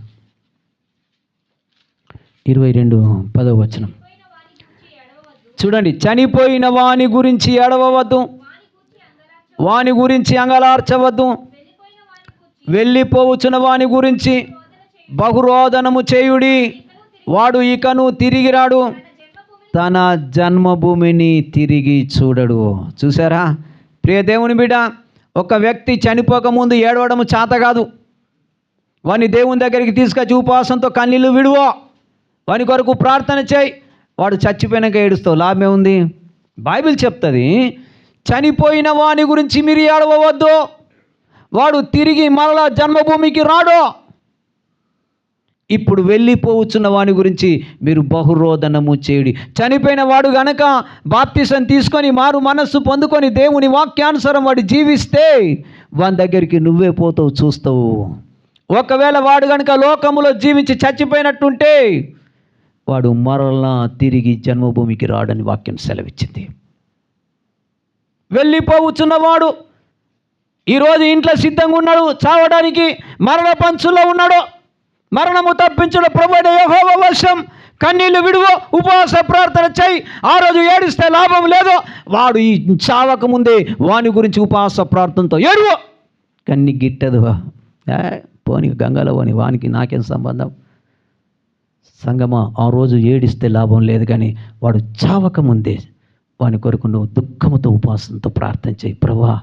22:10 వచనం చూడండి. చనిపోయిన వాని గురించి ఏడవవద్దు, వాని గురించి అంగలార్చవద్దు, వెళ్ళిపోవచ్చున వాని గురించి బహురోదనము చేయుడి. వాడు ఇకను తిరిగి రాడు, తన జన్మభూమిని తిరిగి చూడడు. చూసారా ప్రియ దేవుని బిడ్డ, ఒక వ్యక్తి చనిపోకముందు ఏడవడం చేత కాదు. వాని దేవుని దగ్గరికి తీసుకొచ్చి ఉపవాసంతో కన్నీళ్ళు విడువో, వాని కొరకు ప్రార్థన చేయి. వాడు చచ్చిపోయినాక ఏడుస్తావు, లాభమే ఉంది? బైబిల్ చెప్తుంది, చనిపోయిన వాని గురించి మీరు ఏడవవద్దు, వాడు తిరిగి మరలా జన్మభూమికి రాడు. ఇప్పుడు వెళ్ళిపోవచ్చున్న వాని గురించి మీరు బహురోదనము చేయుడి. చనిపోయిన వాడు గనక బాప్తిసం తీసుకొని మారు మనస్సు పొందుకొని దేవుని వాక్యానుసారం వాడు జీవిస్తే వాని దగ్గరికి నువ్వే పోతావు, చూస్తావు. ఒకవేళ వాడు గనక లోకములో జీవించి చచ్చిపోయినట్టుంటే వాడు మరలా తిరిగి జన్మభూమికి రాడని వాక్యం సెలవిచ్చింది. వెళ్ళిపోవచ్చున్నవాడు ఈరోజు ఇంట్లో సిద్ధంగా ఉన్నాడు చావడానికి, మరణ పంచుల్లో ఉన్నాడు. మరణము తప్పించడం ప్రభువైన యెహోవా వశం. కన్నీళ్లు విడువు, ఉపవాస ప్రార్థన చేయి. ఆ రోజు ఏడిస్తే లాభం లేదు. వాడు ఈ చావక ముందే వాని గురించి ఉపవాస ప్రార్థనతో ఏడువు. కన్ని గిట్టదు, పోని గంగలో పోని, వానికి నాకేం సంబంధం? సంగమా, ఆ రోజు ఏడిస్తే లాభం లేదు, కానీ వాడు చావక ముందే వాని కొరకు నువ్వు దుఃఖముతో ఉపవాసంతో ప్రార్థన చేయి. ప్రభువా,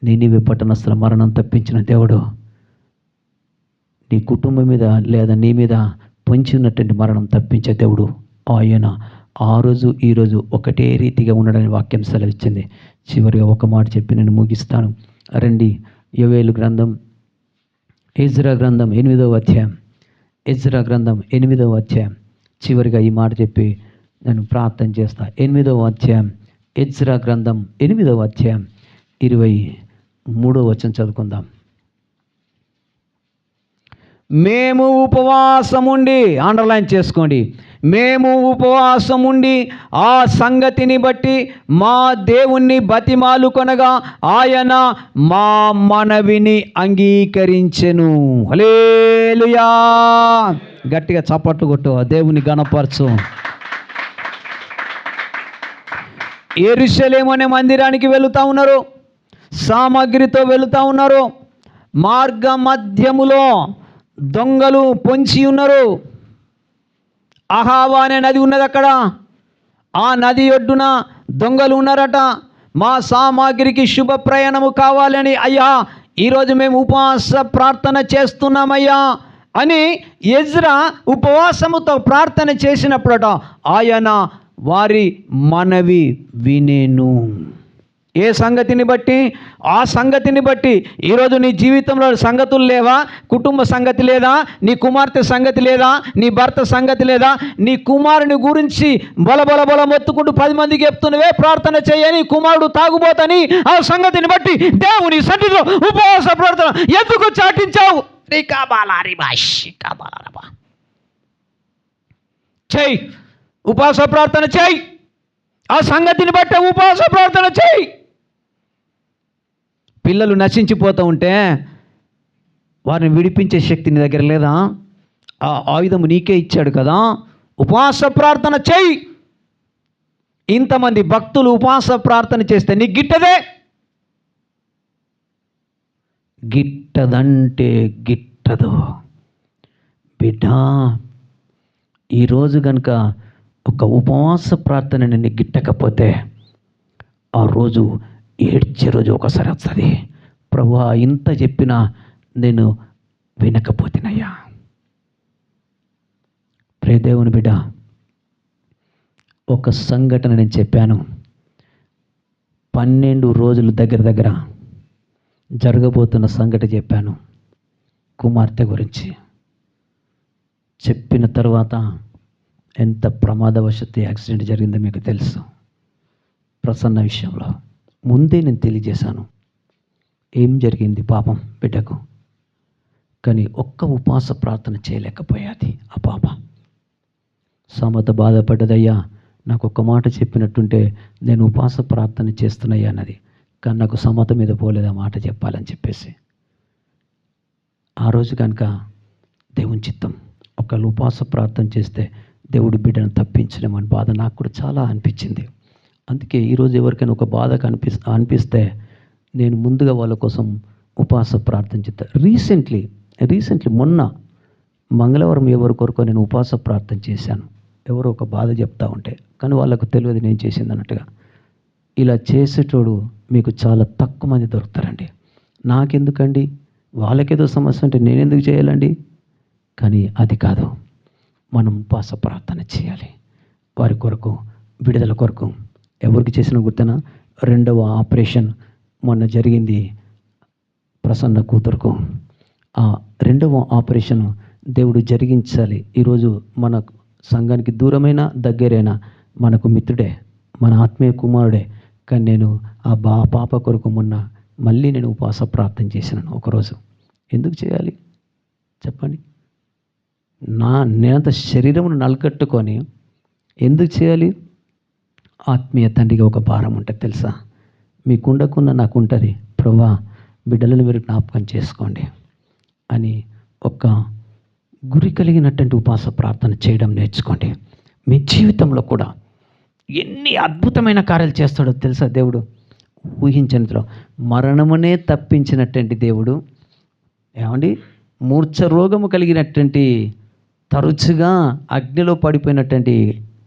నినివే పట్టణస్థుల మరణం తప్పించిన దేవుడు, నీ కుటుంబం మీద లేదా నీ మీద పొంచి ఉన్నటువంటి మరణం తప్పించే దేవుడు ఆయన ఆ రోజు ఈరోజు ఒకటే రీతిగా ఉండడని వాక్యం సెలవిచ్చింది. చివరిగా ఒక మాట చెప్పి నేను ముగిస్తాను. రండి, యోవేలు గ్రంథం, ఎజ్రా గ్రంథం 8వ అధ్యాయం, ఎజ్రా గ్రంథం 8వ అధ్యాయం చివరిగా ఈ మాట చెప్పి నేను ప్రార్థన చేస్తా. 8వ అధ్యాయం, ఎజ్రా గ్రంథం 8వ అధ్యాయం 23వ వచనం చదువుకుందాం. మేము ఉపవాసముండి, అండర్లైన్ చేసుకోండి, మేము ఉపవాసముండి ఆ సంగతిని బట్టి మా దేవుణ్ణి బతిమాలు కొనగా ఆయన మా మనవిని అంగీకరించెను. హల్లెలూయా! గట్టిగా చప్పట్లు కొట్టు, దేవుని గణపరచు. యెరూషలేము అనే మందిరానికి వెళుతూ ఉన్నారు, సామగ్రితో వెళుతూ ఉన్నారు. మార్గ మధ్యములో దొంగలు పొంచి ఉన్నారు. అహావా అనే నది ఉన్నది అక్కడ. ఆ నది ఒడ్డున దొంగలు ఉన్నారట. మా సామాగ్రికి శుభ ప్రయాణము కావాలని, అయ్యా ఈరోజు మేము ఉపవాస ప్రార్థన చేస్తున్నామయ్యా అని ఎజ్రా ఉపవాసముతో ప్రార్థన చేసినప్పుడట ఆయన వారి మనవి వినేను. ఏ సంగతిని బట్టి? ఆ సంగతిని బట్టి. ఈరోజు నీ జీవితంలో సంగతులు లేవా? కుటుంబ సంగతి లేదా? నీ కుమార్తె సంగతి లేదా? నీ భర్త సంగతి లేదా? నీ కుమారుని గురించి బల మొత్తుకుంటూ 10 మందికి చెప్తున్నవే ప్రార్థన చేయని, కుమారుడు తాగుబోతని, ఆ సంగతిని బట్టి దేవుని సన్నిధిలో ఉపవాస ప్రార్థన ఎందుకు చాటించావు? చెయ్యి, ఉపవాస ప్రార్థన చెయ్యి. ఆ సంగతిని బట్టి ఉపవాస ప్రార్థన చెయ్యి. పిల్లలు నశించిపోతూ ఉంటే వారిని విడిపించే శక్తి నీ దగ్గర లేదా? ఆ ఆయుధం నీకే ఇచ్చాడు కదా, ఉపవాస ప్రార్థన చెయ్యి. ఇంతమంది భక్తులు ఉపవాస ప్రార్థన చేస్తే నీకు గిట్టదే? గిట్టదంటే గిట్టదు బిడ్డ. ఈరోజు కనుక ఒక ఉపవాస ప్రార్థన నిన్ను గిట్టకపోతే ఆ రోజు ఏడ్చే రోజు ఒకసారి వస్తుంది. ప్రభువా, ఇంత చెప్పినా నేను వినకపోతేనయ్యా. ప్రియ దేవుని బిడ్డ, ఒక సంఘటన నేను చెప్పాను. 12 రోజులు దగ్గర జరగబోతున్న సంఘటన చెప్పాను. కుమార్తె గురించి చెప్పిన తర్వాత ఎంత ప్రమాదవశాత్తు యాక్సిడెంట్ జరిగిందో మీకు తెలుసు. ప్రసన్న విషయంలో ముందే నేను తెలియజేశాను ఏం జరిగింది పాపం బిడ్డకు. కానీ ఒక్క ఉపవాస ప్రార్థన చేయలేకపోయాది ఆ పాప. సమత బాధపడ్డదయ్యా, నాకు ఒక్క మాట చెప్పినట్టుంటే నేను ఉపవాస ప్రార్థన చేస్తున్నాయ్యా అన్నది. కానీ నాకు సమత మీద పోలేదు ఆ మాట చెప్పాలని చెప్పేసి. ఆ రోజు కనుక దేవుని చిత్తం, ఒకళ్ళు ఉపవాస ప్రార్థన చేస్తే దేవుడు బిడ్డను తప్పించలేమని బాధ నాకు కూడా చాలా అనిపించింది. అందుకే ఈరోజు ఎవరికైనా ఒక బాధ అనిపిస్తే నేను ముందుగా వాళ్ళ కోసం ఉపవాస ప్రార్థన చేస్తాను. రీసెంట్లీ మొన్న మంగళవారం ఎవరి కొరకు నేను ఉపవాస ప్రార్థన చేశాను. ఎవరో ఒక బాధ చెప్తా ఉంటే, కానీ వాళ్ళకు తెలియదు నేను చేసింది అన్నట్టుగా. ఇలా చేసేటోడు మీకు చాలా తక్కువ మంది దొరుకుతారండి. నాకెందుకండి, వాళ్ళకేదో సమస్య ఉంటే నేనెందుకు చేయాలండి? కానీ అది కాదు, మనం ఉపవాస ప్రార్థన చేయాలి వారి కొరకు, విడుదల కొరకు. ఎవరికి చేసిన గుర్తున 2వ ఆపరేషన్ మొన్న జరిగింది ప్రసన్న కూతురుకు. ఆ 2వ ఆపరేషన్ దేవుడు జరిగించాలి. ఈరోజు మన సంఘానికి దూరమైన దగ్గరైనా మనకు మిత్రుడే, మన ఆత్మీయ కుమారుడే. కానీ నేను ఆ పాప కొరకు మొన్న మళ్ళీ నేను ఉపవాస ప్రార్థన చేసినాను ఒకరోజు. ఎందుకు చేయాలి చెప్పండి? నేనంత శరీరమును నలకట్టుకొని ఎందుకు చేయాలి? ఆత్మీయ తండ్రిగా ఒక భారం ఉంటుంది తెలుసా? మీకుండకున్న నాకు ఉంటుంది. ప్రభువా, బిడ్డలను మీరు జ్ఞాపకం చేసుకోండి అని ఒక గురి కలిగినటువంటి ఉపవాస ప్రార్థన చేయడం నేర్చుకోండి. మీ జీవితంలో కూడా ఎన్ని అద్భుతమైన కార్యాలు చేస్తాడో తెలుసా దేవుడు? ఊహించనిలో మరణమునే తప్పించినటువంటి దేవుడు, ఏమండి, మూర్ఛ రోగము కలిగినటువంటి, తరచుగా అగ్నిలో పడిపోయినటువంటి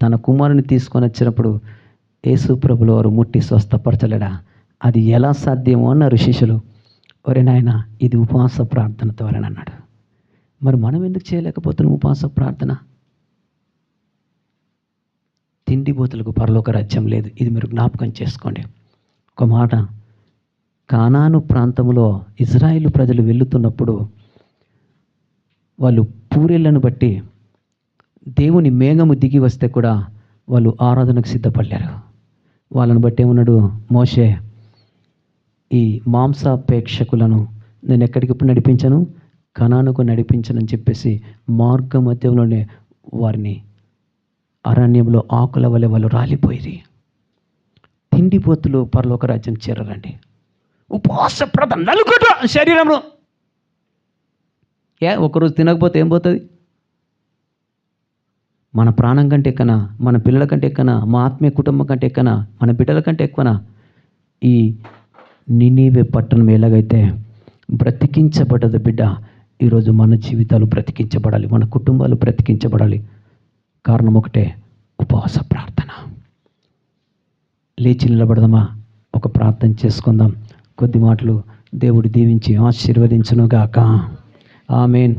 తన కుమారుని తీసుకొని వచ్చినప్పుడు యేసు ప్రభుల వారు ముట్టి స్వస్థపరచలేడా? అది ఎలా సాధ్యమో అన్నారు శిష్యులు. ఒరే నాయన, ఇది ఉపవాస ప్రార్థన ద్వారా అన్నాడు. మరి మనం ఎందుకు చేయలేకపోతున్నాం ఉపవాస ప్రార్థన? తిండిబోతులకు పరలోక రాజ్యం లేదు. ఇది మీరు జ్ఞాపకం చేసుకోండి. ఒక మాట, కానాను ప్రాంతంలో ఇజ్రాయేలు ప్రజలు వెళుతున్నప్పుడు వాళ్ళు పూరేళ్లను బట్టి దేవుని మేఘము దిగి వస్తే కూడా వాళ్ళు ఆరాధనకు సిద్ధపడ్డారు. వాళ్ళని బట్టి ఏమన్నాడు మోషే, ఈ మాంసాపేక్షకులను నేను ఎక్కడికి నడిపించను, కనానుకు నడిపించనని చెప్పేసి మార్గ మధ్యంలోనే వారిని అరణ్యంలో ఆకుల వలె వాళ్ళు రాలిపోయి. తిండిపోతులు పరలోక రాజ్యం చేరరండి. ఉపవాస ప్రార్థన నలుగురు శరీరంలో ఒకరోజు తినకపోతే ఏం పోతుంది? మన ప్రాణం కంటే ఎక్కనా, మన పిల్లల కంటే ఎక్కనా, మా ఆత్మీయ కుటుంబం కంటే ఎక్కనా, మన బిడ్డల కంటే ఎక్కువనా? ఈ నినీవే పట్టణం ఎలాగైతే బ్రతికించబడ్డది బిడ్డ, ఈరోజు మన జీవితాలు బ్రతికించబడాలి, మన కుటుంబాలు బ్రతికించబడాలి. కారణం ఒకటే, ఉపవాస ప్రార్థన. లేచి నిలబడదామా? ఒక ప్రార్థన చేసుకుందాం. కొద్ది మాటలు దేవుడు దీవించి ఆశీర్వదించునుగాక. ఆమేన్.